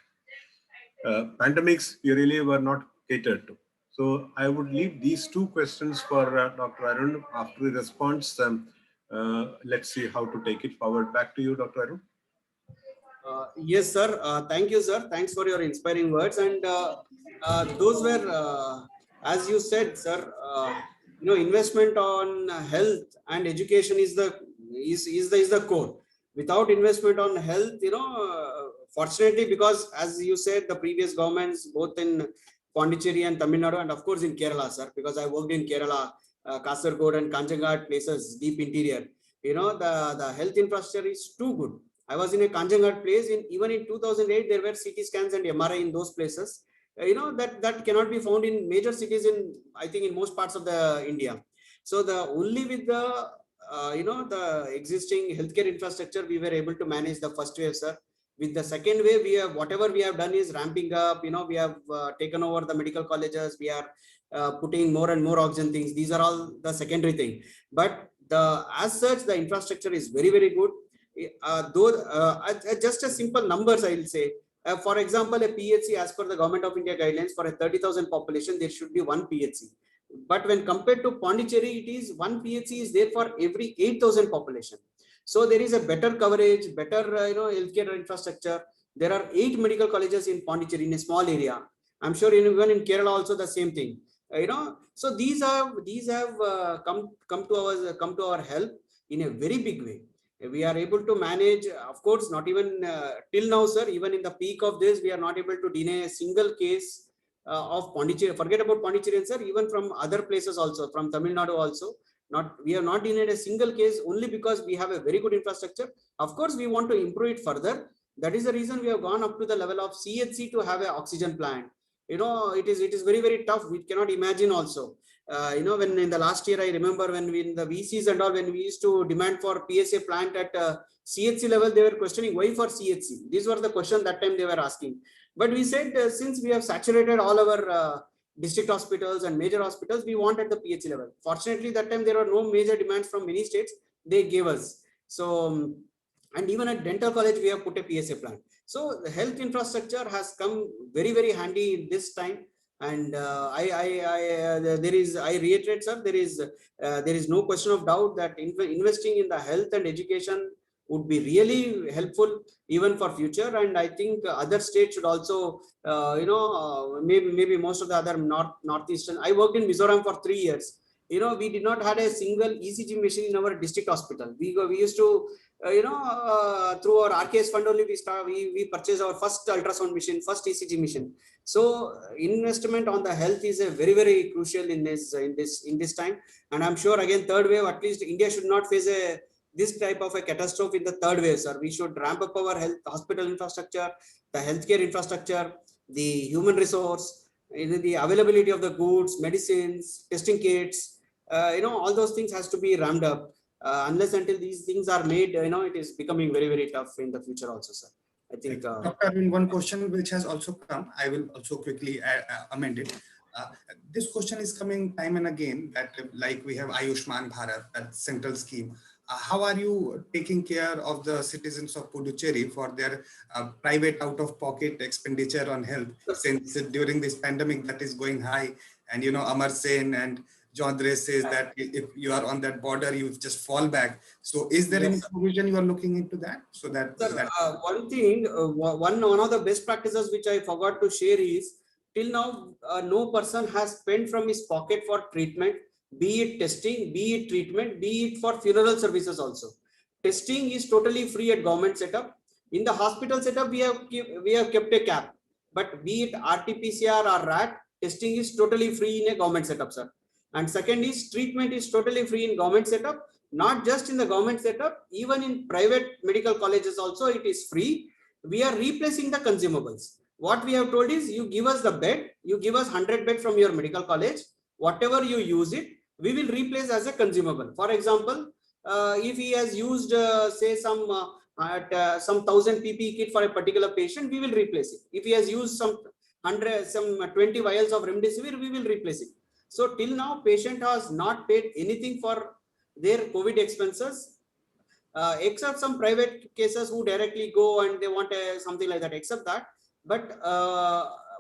Speaker 3: Pandemics, we really were not catered to. So I would leave these two questions for Dr. Arun. After the response, let's see how to take it forward. Back to you, Dr. Arun.
Speaker 6: Yes, sir. Thank you, sir. Thanks for your inspiring words. And those were, as you said, sir, investment on health and education is the core. Without investment on health, fortunately, because as you said, the previous governments, both in Pondicherry and Tamil Nadu, and of course in Kerala, sir, because I worked in Kerala, Kasaragod and Kanjangad places, deep interior. The health infrastructure is too good. I was in a Kanjangad place. Even in 2008, there were CT scans and MRI in those places. That cannot be found in major cities I think in most parts of the India. So only with the existing healthcare infrastructure, we were able to manage the first wave, sir. With the second wave, whatever we have done is ramping up. We have taken over the medical colleges. We are putting more and more oxygen things. These are all the secondary thing. But as such, the infrastructure is very, very good. Just a simple numbers, I will say. For example, a PHC, as per the Government of India guidelines, for a 30,000 population, there should be one PHC. But when compared to Pondicherry, it is one PHC is there for every 8,000 population. So there is a better coverage, better healthcare infrastructure. There are 8 medical colleges in Pondicherry in a small area. I'm sure even in Kerala also the same thing. So these have come to our help in a very big way. We are able to manage, of course, not even till now, sir, even in the peak of this, we are not able to deny a single case of Pondicherry. Forget about Pondicherry, sir, even from other places also, from Tamil Nadu also. We have not denied a single case only because we have a very good infrastructure. Of course, we want to improve it further. That is the reason we have gone up to the level of CHC to have an oxygen plant. You know, it is very, very tough. We cannot imagine also. You know, when in the last year, I remember when we in the VCs and all, when we used to demand for PSA plant at CHC level, they were questioning why for CHC. These were the question that time they were asking. But we said, since we have saturated all our district hospitals and major hospitals, we want at the PHC level. Fortunately, that time there were no major demands from many states. They gave us. So, and even at dental college, we have put a PSA plant. So the health infrastructure has come very, very handy in this time. And I reiterate, sir, there is no question of doubt that investing in the health and education would be really helpful even for future. And I think other states should also, maybe most of the other northeastern. I worked in Mizoram for 3 years. You know, we did not have a single ECG machine in our district hospital. We used to, through our RKS fund only, we purchased our first ultrasound machine, first ECG machine. So investment on the health is a very, very crucial in this time. And I'm sure again, third wave, at least India should not face this type of a catastrophe in the third wave, sir. We should ramp up our hospital infrastructure, the healthcare infrastructure, the human resource, the availability of the goods, medicines, testing kits, all those things has to be ramped up. Unless until these things are made, it is becoming very, very tough in the future also, sir. I think.
Speaker 2: Dr. Arvind, one question which has also come, I will also quickly amend it. This question is coming time and again, that like we have Ayushman Bharat, that central scheme. How are you taking care of the citizens of Puducherry for their private out-of-pocket expenditure on health, since during this pandemic that is going high, and Amar Sen and Jodre says that if you are on that border, you just fall back. So is there any provision you are looking into that? So that,
Speaker 6: sir, one thing, one of the best practices which I forgot to share is, till now, no person has spent from his pocket for treatment, be it testing, be it treatment, be it for funeral services also. Testing is totally free at government setup. In the hospital setup, we have kept a cap. But be it RT-PCR or RAT, testing is totally free in a government setup, sir. And second is, treatment is totally free in government setup. Not just in the government setup, even in private medical colleges also it is free. We are replacing the consumables. What we have told is, you give us the bed, you give us 100 bed from your medical college, whatever you use it, we will replace as a consumable. For example, if he has used say some 1000 PPE kit for a particular patient, we will replace it. If he has used some 20 vials of remdesivir, we will replace it. So till now, patient has not paid anything for their COVID expenses, except some private cases who directly go and they want something like that, except that. But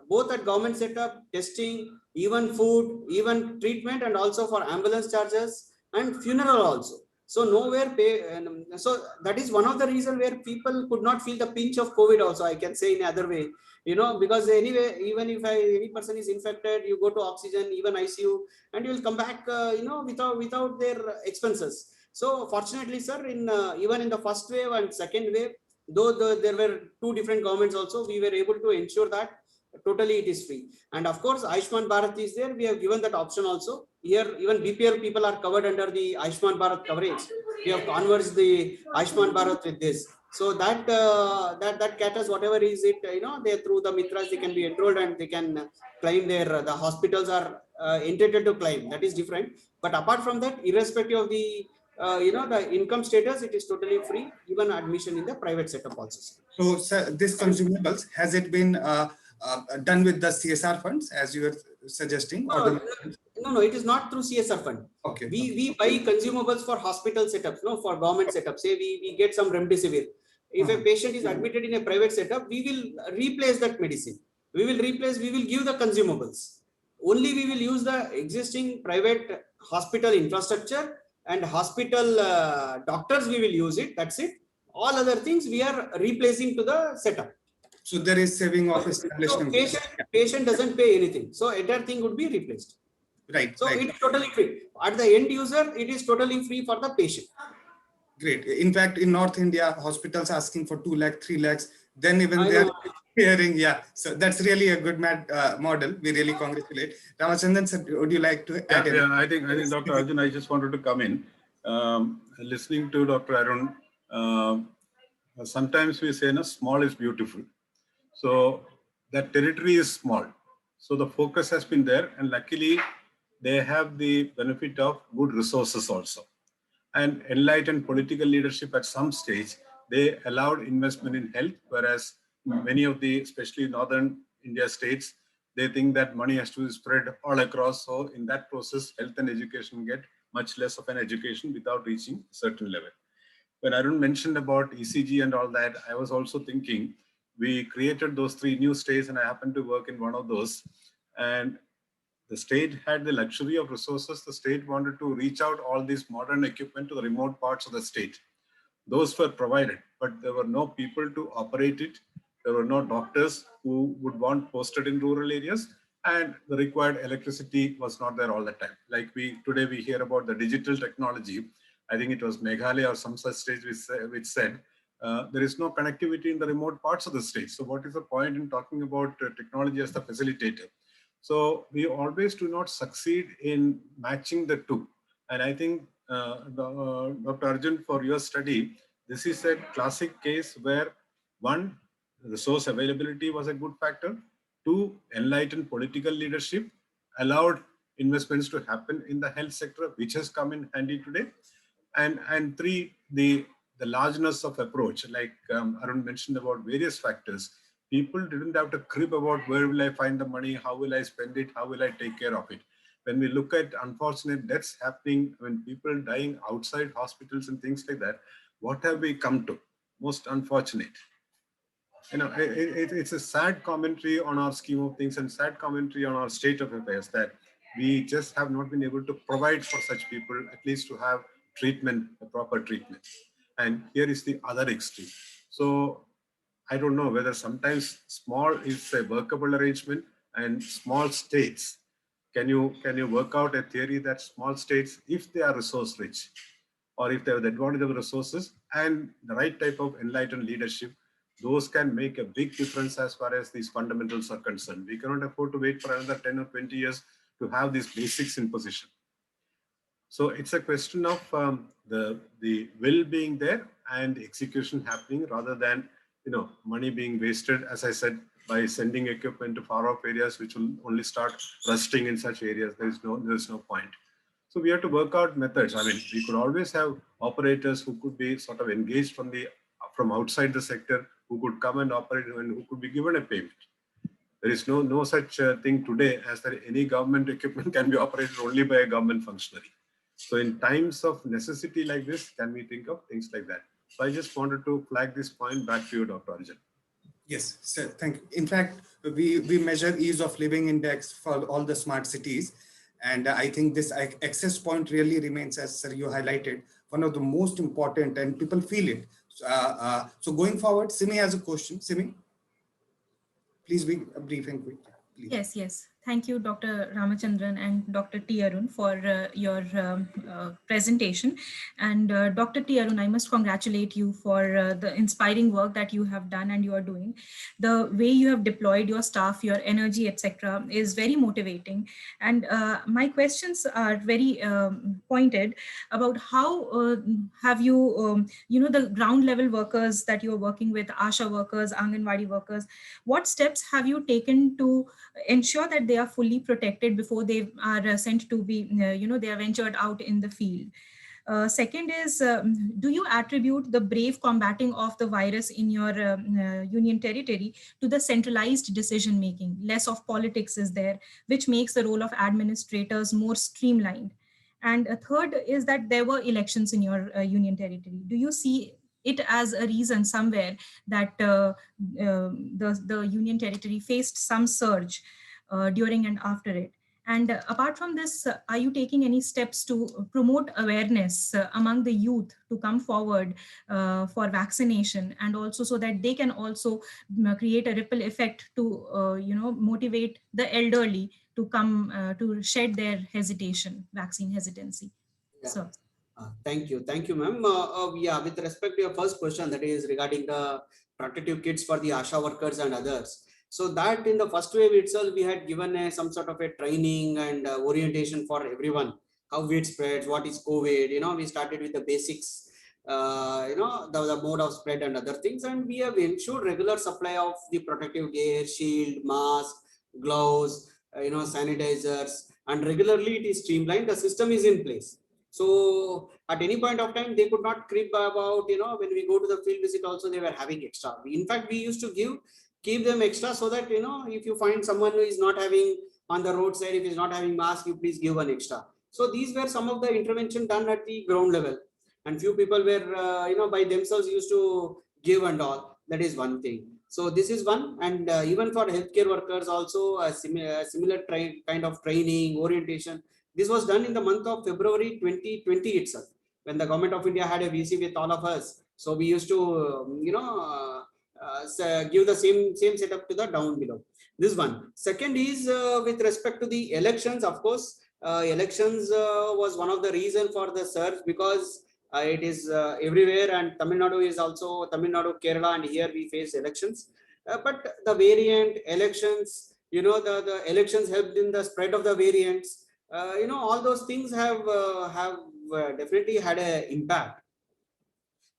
Speaker 6: both at government setup, testing, even food, even treatment, and also for ambulance charges and funeral also. So nowhere pay. So that is one of the reasons where people could not feel the pinch of COVID also, I can say in other way, because anyway, even if any person is infected, you go to oxygen, even ICU, and you will come back, without their expenses. So fortunately, sir, even in the first wave and second wave, though there were two different governments also, we were able to ensure that totally it is free. And of course, Ayushman Bharat is there. We have given that option also. Here, even BPL people are covered under the Ayushman Bharat coverage. We have converged the Ayushman Bharat with this. So that caters whatever is it, they through the Mitras, they can be enrolled and they can claim the hospitals are entitled to claim. That is different. But apart from that, irrespective of the the income status, it is totally free, even admission in the private setup also.
Speaker 2: So, sir, this consumables, has it been done with the CSR funds, as you were suggesting?
Speaker 6: No, it is not through CSR fund.
Speaker 2: Okay.
Speaker 6: We buy consumables for hospital setups, for government setups. Say we get some remdesivir. If a patient is admitted in a private setup, we will replace that medicine. We will give the consumables. Only we will use the existing private hospital infrastructure and hospital doctors, we will use it. That's it. All other things we are replacing to the setup.
Speaker 2: So there is saving of establishment.
Speaker 6: So patient doesn't pay anything. So entire thing would be replaced.
Speaker 2: Right.
Speaker 6: So
Speaker 2: right.
Speaker 6: it is totally free. At the end user, it is totally free for the patient.
Speaker 2: Great. In fact, in North India, hospitals asking for 2 lakh, 3 lakhs, then even
Speaker 6: I
Speaker 2: they're
Speaker 6: know.
Speaker 2: hearing, yeah. So that's really a good model. We really congratulate. Ramachandran sir, would you like to add anything?
Speaker 3: I think Dr. Arjun, I just wanted to come in. Listening to Dr. Arun, sometimes we say, no, small is beautiful. So that territory is small. So the focus has been there, and luckily they have the benefit of good resources also. And enlightened political leadership at some stage, they allowed investment in health, whereas many of the, especially northern India states, they think that money has to be spread all across. So in that process, health and education get much less of an education without reaching a certain level. When Arun mentioned about ECG and all that, I was also thinking, we created those 3 new states and I happened to work in one of those. And the state had the luxury of resources. The state wanted to reach out all this modern equipment to the remote parts of the state. Those were provided, but there were no people to operate it. There were no doctors who would want posted in rural areas, and the required electricity was not there all the time. Like today we hear about the digital technology. I think it was Meghalaya or some such state which said there is no connectivity in the remote parts of the state. So what is the point in talking about technology as the facilitator? So we always do not succeed in matching the two. And I think Dr. Arjun, for your study, this is a classic case where one, resource availability was a good factor. Two, enlightened political leadership allowed investments to happen in the health sector, which has come in handy today. And three, the largeness of approach, like Arun mentioned about various factors. People didn't have to crib about where will I find the money, how will I spend it, how will I take care of it. When we look at unfortunate deaths happening, when people dying outside hospitals and things like that, what have we come to? Most unfortunate. It's a sad commentary on our scheme of things and sad commentary on our state of affairs that we just have not been able to provide for such people, at least to have treatment, a proper treatment. And here is the other extreme. So I don't know whether sometimes small is a workable arrangement and small states. Can you work out a theory that small states, if they are resource rich, or if they have the advantage of resources and the right type of enlightened leadership, those can make a big difference as far as these fundamentals are concerned. We cannot afford to wait for another 10 or 20 years to have these basics in position. So it's a question of the will being there and execution happening rather than money being wasted, as I said, by sending equipment to far off areas which will only start rusting in such areas. There is no point. So we have to work out methods. I mean, we could always have operators who could be sort of engaged from outside the sector, who could come and operate and who could be given a payment. There is no such thing today as that any government equipment can be operated only by a government functionary. So in times of necessity like this, can we think of things like that? So I just wanted to flag this point back to you, Dr. Arjun.
Speaker 2: Yes, sir. Thank you. In fact, we measure ease of living index for all the smart cities. And I think this access point really remains, as sir, you highlighted, one of the most important, and people feel it. So going forward, Simi has a question. Simi, please be brief and quick. Please.
Speaker 4: Yes. Thank you, Dr. Ramachandran and Dr. T. Arun for your presentation. And Dr. T. Arun, I must congratulate you for the inspiring work that you have done and you are doing. The way you have deployed your staff, your energy, etc., is very motivating. And my questions are very pointed about how have you, the ground level workers that you are working with, ASHA workers, Anganwadi workers, what steps have you taken to ensure that they are fully protected before they are sent to be, they are ventured out in the field? Second is, do you attribute the brave combating of the virus in your union territory to the centralized decision making? Less of politics is there, which makes the role of administrators more streamlined. And a third is that there were elections in your union territory. Do you see it as a reason somewhere that the union territory faced some surge during and after it? And apart from this, are you taking any steps to promote awareness among the youth to come forward for vaccination, and also so that they can also create a ripple effect to motivate the elderly to come to shed their vaccine hesitancy?
Speaker 6: Yeah.
Speaker 4: So
Speaker 6: Thank you, ma'am. Yeah, with respect to your first question, that is regarding the protective kits for the ASHA workers and others. So that in the first wave itself, we had given some sort of a training and orientation for everyone, how it spreads, what is COVID. We started with the basics, the mode of spread and other things, and we have ensured regular supply of the protective gear, shield, mask, gloves, sanitizers, and regularly it is streamlined. The system is in place. So at any point of time, they could not creep about, when we go to the field visit also, they were having extra. In fact, we used to keep them extra so that, if you find someone who is not having on the roadside, if he's not having mask, you please give one extra. So these were some of the intervention done at the ground level. And few people were, by themselves used to give and all. That is one thing. So this is one. And even for healthcare workers also, a similar kind of training, orientation. This was done in the month of February 2020 itself, when the government of India had a VC with all of us. So we used to, give the same setup to the down below. This one. Second is with respect to the elections. Of course, elections was one of the reason for the surge, because it is everywhere, and Tamil Nadu is also Kerala, and here we face elections. But the variant elections, the elections helped in the spread of the variants. All those things have definitely had an impact,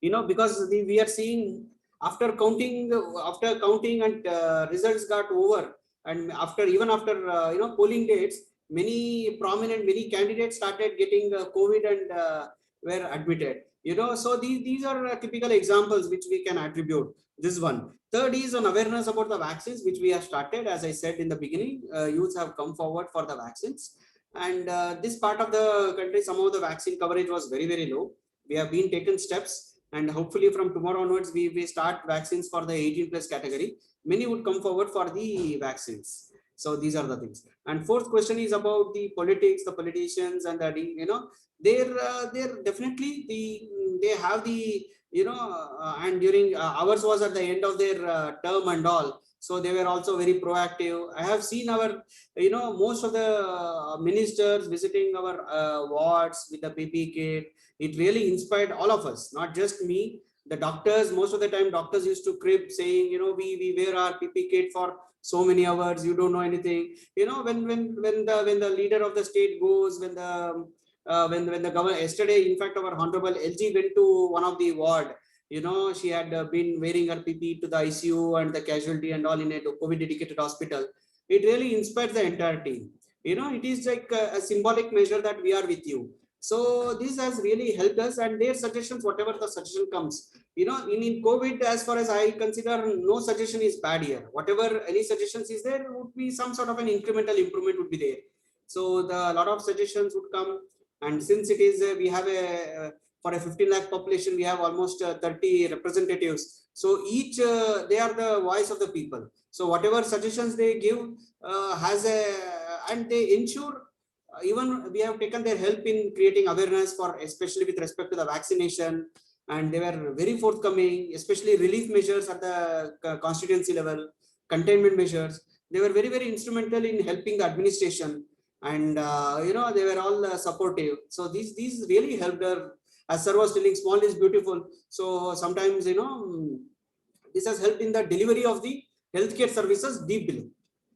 Speaker 6: because we are seeing after counting and results got over, and after polling dates, many candidates started getting COVID and were admitted. So these are typical examples which we can attribute. This one. Third is on awareness about the vaccines, which we have started. As I said in the beginning, youths have come forward for the vaccines. And this part of the country, somehow the vaccine coverage was very, very low. We have been taken steps, and hopefully from tomorrow onwards, we start vaccines for the 18+ category. Many would come forward for the vaccines. So these are the things. And fourth question is about the politics, the politicians, and they're definitely they have the and during ours was at the end of their term and all. So they were also very proactive. I have seen our most of the ministers visiting our wards with the PPE kit. It really inspired all of us, not just me. The doctors, most of the time, doctors used to crib saying, we wear our PPE kit for so many hours. You don't know anything. When the leader of the state goes, when the government, yesterday, in fact, our honorable LG went to one of the ward. She had been wearing her PPE to the ICU and the casualty and all in a COVID dedicated hospital. It really inspires the entire team. It is like a symbolic measure that we are with you. So this has really helped us, and their suggestions, whatever the suggestion comes, in COVID, as far as I consider, no suggestion is bad here. Whatever any suggestions is there, would be some sort of an incremental improvement would be there. So a lot of suggestions would come, and since it is we have for a 15 lakh population, we have almost 30 representatives. So each they are the voice of the people. So whatever suggestions they give and they ensure. Even we have taken their help in creating awareness for, especially with respect to the vaccination, and they were very forthcoming, especially relief measures at the constituency level, containment measures. They were very, very instrumental in helping the administration, and they were all supportive. So these really helped her. As sir was telling, small is beautiful. So sometimes this has helped in the delivery of the healthcare services deep below.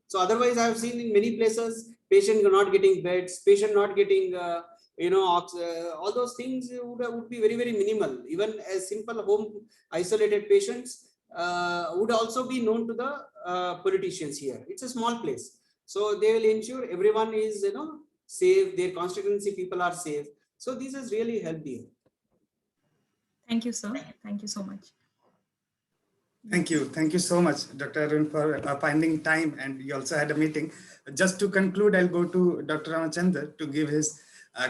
Speaker 6: So otherwise, I have seen in many places, patient not getting beds, patient not getting, all those things would be very, very minimal. Even as simple home isolated patients would also be known to the politicians here. It's a small place. So they will ensure everyone is, safe, their constituency people are safe. So this has really helped here.
Speaker 4: Thank you, sir. Thank you so much.
Speaker 2: Thank you. Thank you so much, Dr. Arun, for finding time, and you also had a meeting. Just to conclude, I'll go to Dr. Ramachandran to give his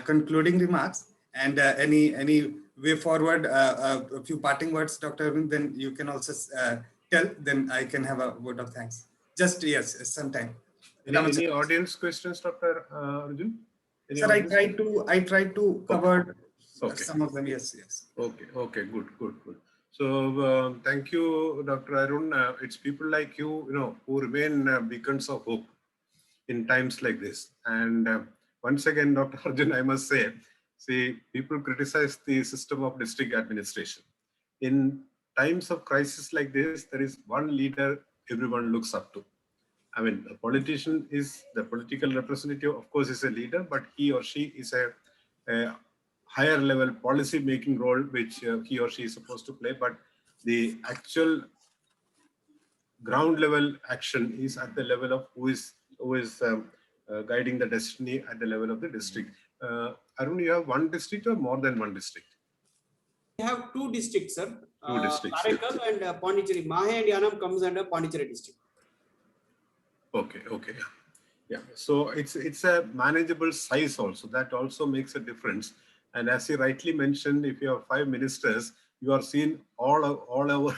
Speaker 2: concluding remarks, and any way forward, a few parting words, Dr. Arun, then you can also tell, then I can have a word of thanks. Just, yes, sometime.
Speaker 3: Any audience questions, Dr. Arjun?
Speaker 2: Sir, I tried to cover some of them. Yes.
Speaker 3: Okay, good. So thank you, Dr. Arun. It's people like you, who remain beacons of hope in times like this. And once again, Dr. Arjun, I must say, See, people criticize the system of district administration. In times of crisis like this, there is one leader everyone looks up to. I mean, a politician is the political representative, of course, is a leader, but he or she is a higher level policy making role, which he or she is supposed to play. But the actual ground level action is at the level of who is guiding the destiny at the level of the district. Arun, you have one district or more than one district?
Speaker 6: We have two districts, sir.
Speaker 3: Two districts.
Speaker 6: Karaikal and Pondicherry. Mahe and Yanam comes under Pondicherry district.
Speaker 3: Okay, okay, yeah. So it's a manageable size also. That also makes a difference. And as you rightly mentioned, if you have 5 ministers, you are seen all over,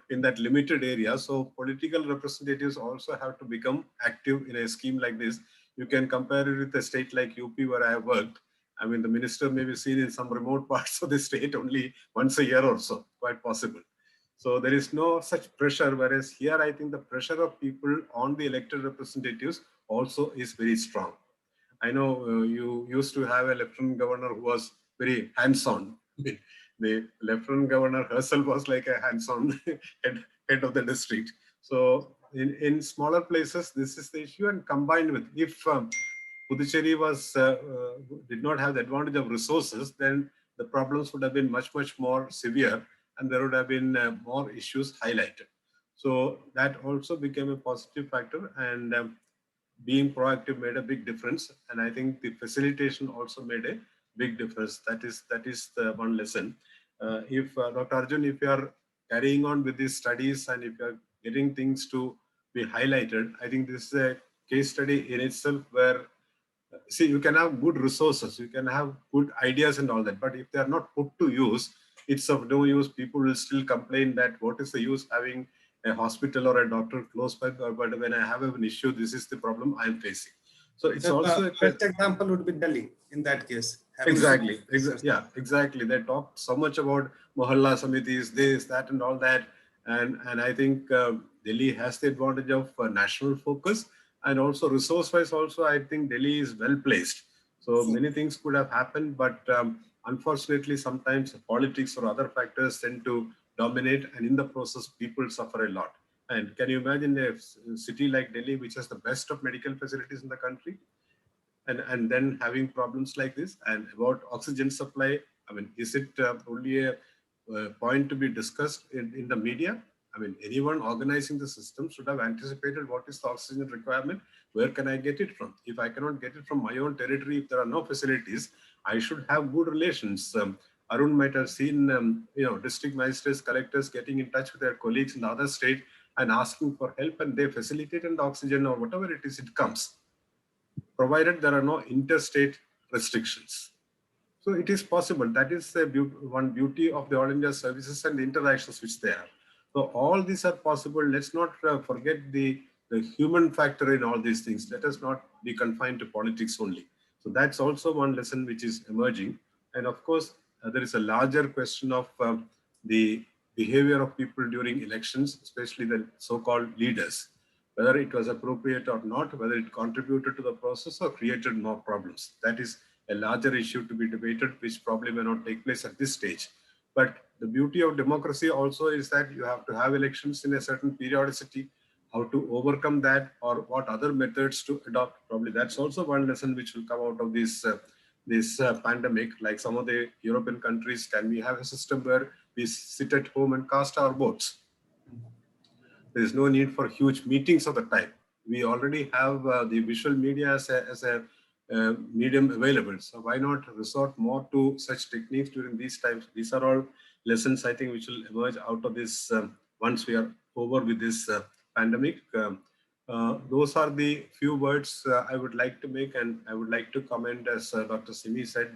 Speaker 3: in that limited area. So political representatives also have to become active in a scheme like this. You can compare it with a state like UP where I have worked. I mean, the minister may be seen in some remote parts of the state only once a year or so, quite possible. So there is no such pressure, whereas here I think the pressure of people on the elected representatives also is very strong. I know you used to have a lieutenant governor who was very hands-on. The lieutenant governor herself was like a hands-on head of the district. So in smaller places, this is the issue, and combined with if Puducherry did not have the advantage of resources, then the problems would have been much more severe, and there would have been more issues highlighted. So that also became a positive factor, and being proactive made a big difference. And I think the facilitation also made a big difference. That is the one lesson. If Dr. Arjun, if you are carrying on with these studies and if you are getting things to be highlighted, I think this is a case study in itself where, see, you can have good resources, you can have good ideas and all that, but if they are not put to use, it's of no use. People will still complain that what is the use having a hospital or a doctor close by, but when I have an issue, this is the problem I'm facing. So it's also
Speaker 2: the best example would be Delhi in that case.
Speaker 3: Exactly. Yeah, exactly. They talk so much about Mohalla Samitis, this, that, and all that. And I think Delhi has the advantage of national focus, and also resource-wise also, I think Delhi is well placed. So many things could have happened, but unfortunately, sometimes politics or other factors tend to dominate, and in the process, people suffer a lot. And can you imagine a city like Delhi, which has the best of medical facilities in the country, and then having problems like this? And about oxygen supply, I mean, is it only a point to be discussed in the media? I mean, anyone organizing the system should have anticipated what is the oxygen requirement, where can I get it from? If I cannot get it from my own territory, if there are no facilities, I should have good relations. Arun might have seen, district magistrates, collectors getting in touch with their colleagues in the other state and asking for help, and they facilitate the oxygen or whatever it is, it comes, provided there are no interstate restrictions. So it is possible. That is one beauty of the All India services and the interactions which they have. So all these are possible. Let's not forget the human factor in all these things. Let us not be confined to politics only. So that's also one lesson which is emerging. And of course, there is a larger question of the behavior of people during elections, especially the so-called leaders, whether it was appropriate or not, whether it contributed to the process or created more problems. That is a larger issue to be debated, which probably may not take place at this stage. But the beauty of democracy also is that you have to have elections in a certain periodicity. How to overcome that, or what other methods to adopt, probably that's also one lesson which will come out of this pandemic. Like some of the European countries, can we have a system where we sit at home and cast our votes? There is no need for huge meetings of the time. We already have the visual media as a medium available. So why not resort more to such techniques during these times? These are all lessons, I think, which will emerge out of this once we are over with this pandemic. Those are the few words I would like to make, and I would like to comment, as Dr. Simi said,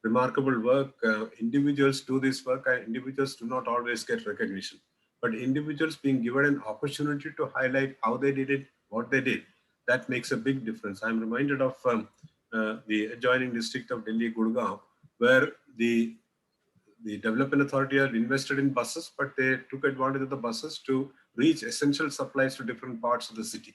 Speaker 3: remarkable work. Individuals do this work, and individuals do not always get recognition. But individuals being given an opportunity to highlight how they did it, what they did, that makes a big difference. I'm reminded of the adjoining district of Delhi, Gurgaon, where the development authority had invested in buses, but they took advantage of the buses to reach essential supplies to different parts of the city.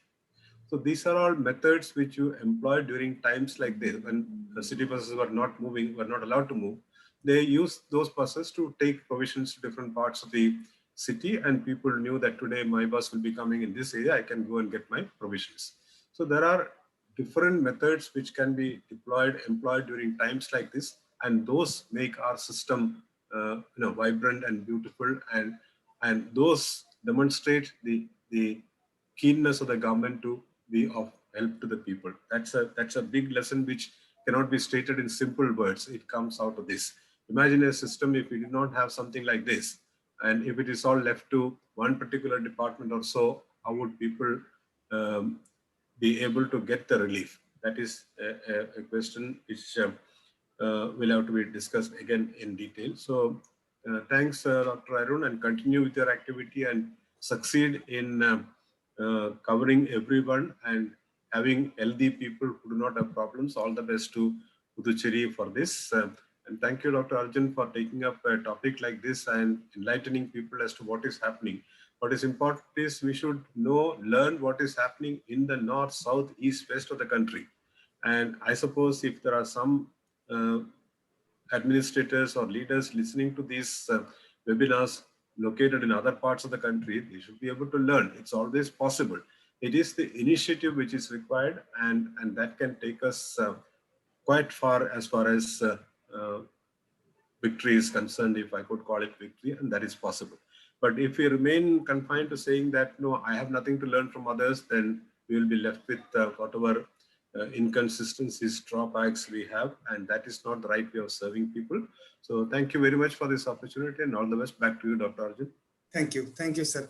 Speaker 3: So these are all methods which you employ during times like this, when the city buses were not moving, were not allowed to move. They used those buses to take provisions to different parts of the city, and people knew that today my bus will be coming in this area, I can go and get my provisions. So there are different methods which can be employed during times like this, and those make our system vibrant and beautiful, and those demonstrate the keenness of the government to be of help to the people. That's a big lesson which cannot be stated in simple words. It comes out of this. Imagine a system if we did not have something like this, and if it is all left to one particular department or so, how would people be able to get the relief? That is a question which will have to be discussed again in detail. So thanks, Dr. Arun, and continue with your activity and succeed in covering everyone and having healthy people who do not have problems. All the best to Puducherry for this. And thank you, Dr. Arjun, for taking up a topic like this and enlightening people as to what is happening. What is important is we should learn what is happening in the north, south, east, west of the country. And I suppose if there are some administrators or leaders listening to these webinars located in other parts of the country, they should be able to learn. It's always possible. It is the initiative which is required, and that can take us quite far as victory is concerned, if I could call it victory, and that is possible. But if we remain confined to saying that, no, I have nothing to learn from others, then we will be left with whatever inconsistencies, drawbacks we have, and that is not the right way of serving people. So thank you very much for this opportunity, and all the best. Back to you, Dr. Arjun.
Speaker 2: Thank you, sir.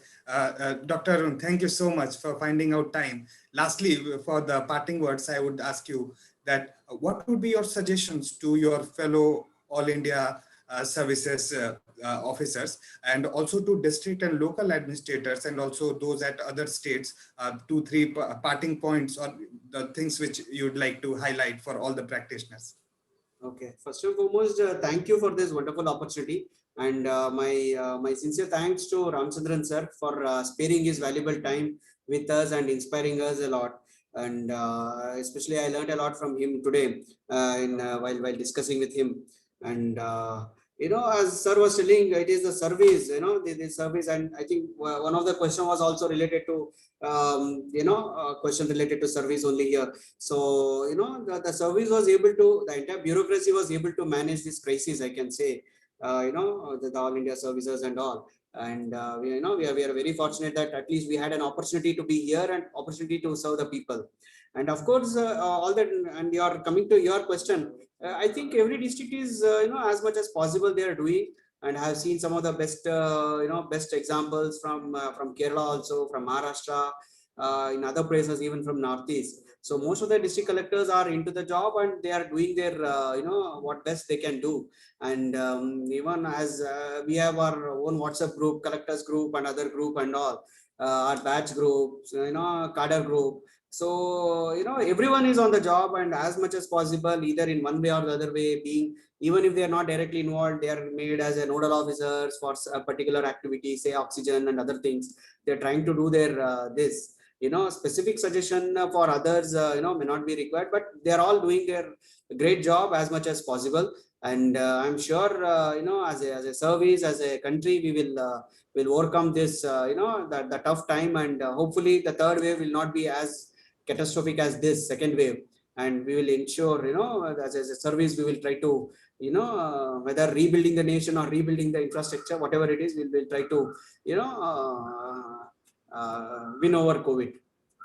Speaker 2: Dr. Arun, thank you so much for finding out time. Lastly, for the parting words, I would ask you that what would be your suggestions to your fellow All India services officers, and also to district and local administrators, and also those at other states, 2-3 parting points or the things which you'd like to highlight for all the practitioners?
Speaker 6: Okay, first and foremost, thank you for this wonderful opportunity, and my sincere thanks to Ramachandran sir for sparing his valuable time with us and inspiring us a lot. And especially I learned a lot from him today while discussing with him. And as sir was telling, it is the service, the service, and I think one of the question was also related to question related to service only here. So the service was able to, the entire bureaucracy was able to manage this crisis, I can say, the All India services and all. And we are very fortunate that at least we had an opportunity to be here and opportunity to serve the people. And of course, all that, and you are coming to your question, I think every district is, as much as possible they are doing, and I have seen some of the best, best examples from Kerala, also from Maharashtra, in other places, even from Northeast. So most of the district collectors are into the job, and they are doing their, what best they can do. And even as we have our own WhatsApp group, collectors group, and other group and all, our batch groups, cadre group. So everyone is on the job, and as much as possible, either in one way or the other way, being, even if they are not directly involved, they are made as a nodal officers for a particular activity, say oxygen and other things. They're trying to do their this. Specific suggestion for others, may not be required, but they're all doing their great job as much as possible. And I'm sure, as a service, as a country, we will overcome this, the tough time, and hopefully the third wave will not be as catastrophic as this second wave. And we will ensure, as a service, we will try to, whether rebuilding the nation or rebuilding the infrastructure, whatever it is, we will try to, win over COVID.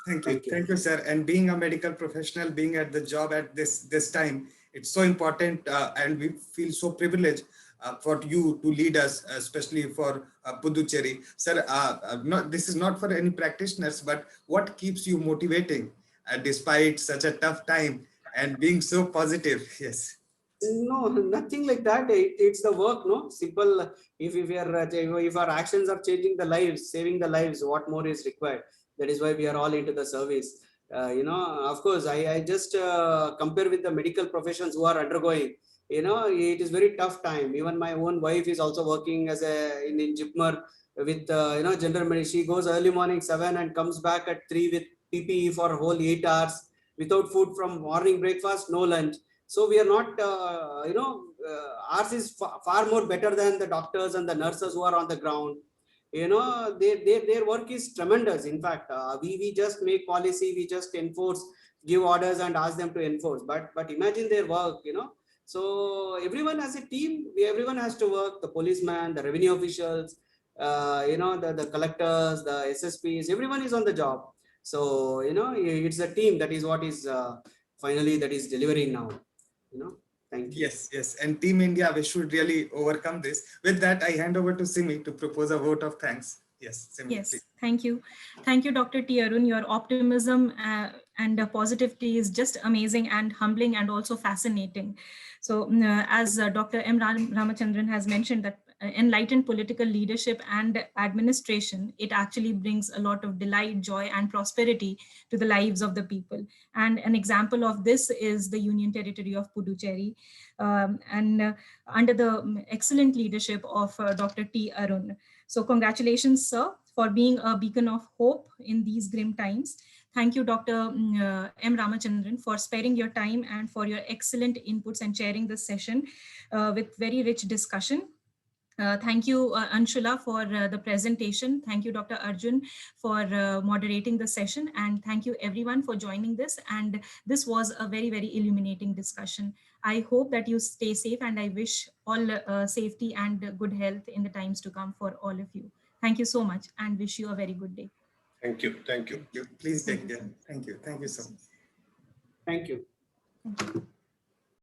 Speaker 2: Thank you, sir. And being a medical professional, being at the job at this time, it's so important, and we feel so privileged for you to lead us, especially for Puducherry. Sir, this is not for any practitioners, but what keeps you motivating despite such a tough time and being so positive? Yes.
Speaker 6: No, nothing like that. It's the work, no? Simple. If our actions are changing the lives, saving the lives, what more is required? That is why we are all into the service. Of course, I just compare with the medical professions who are undergoing. It is very tough time. Even my own wife is also working as in Jipmer with general medicine. She goes early morning 7 and comes back at 3 with PPE for whole 8 hours, without food from morning breakfast, no lunch. So we are not, ours is far more better than the doctors and the nurses who are on the ground. Their work is tremendous. In fact, we just make policy, we just enforce, give orders and ask them to enforce. But imagine their work, So everyone as a team, everyone has to work, the policeman, the revenue officials, the collectors, the SSPs, everyone is on the job. So, it's a team that is what is finally that is delivering now, Thank you.
Speaker 2: Yes. And Team India, we should really overcome this. With that, I hand over to Simi to propose a vote of thanks. Yes, Simi,
Speaker 4: Yes,
Speaker 2: please.
Speaker 4: thank you. Thank you, Dr. T. Arun. Your optimism and positivity is just amazing and humbling and also fascinating. So as Dr. M. Ramachandran has mentioned, that enlightened political leadership and administration, it actually brings a lot of delight, joy, and prosperity to the lives of the people. And an example of this is the Union Territory of Puducherry. Under the excellent leadership of Dr. T. Arun. So congratulations, sir, for being a beacon of hope in these grim times. Thank you, Dr. M. Ramachandran, for sparing your time and for your excellent inputs and sharing this session with very rich discussion. Thank you, Anshula, for the presentation. Thank you, Dr. Arjun, for moderating the session. And thank you, everyone, for joining this. And this was a very, very illuminating discussion. I hope that you stay safe, and I wish all safety and good health in the times to come for all of you. Thank you so much, and wish you a very good day.
Speaker 3: Thank you. Thank you.
Speaker 2: Please take care. Thank you. Thank you so much.
Speaker 6: Thank you.
Speaker 4: Thank you.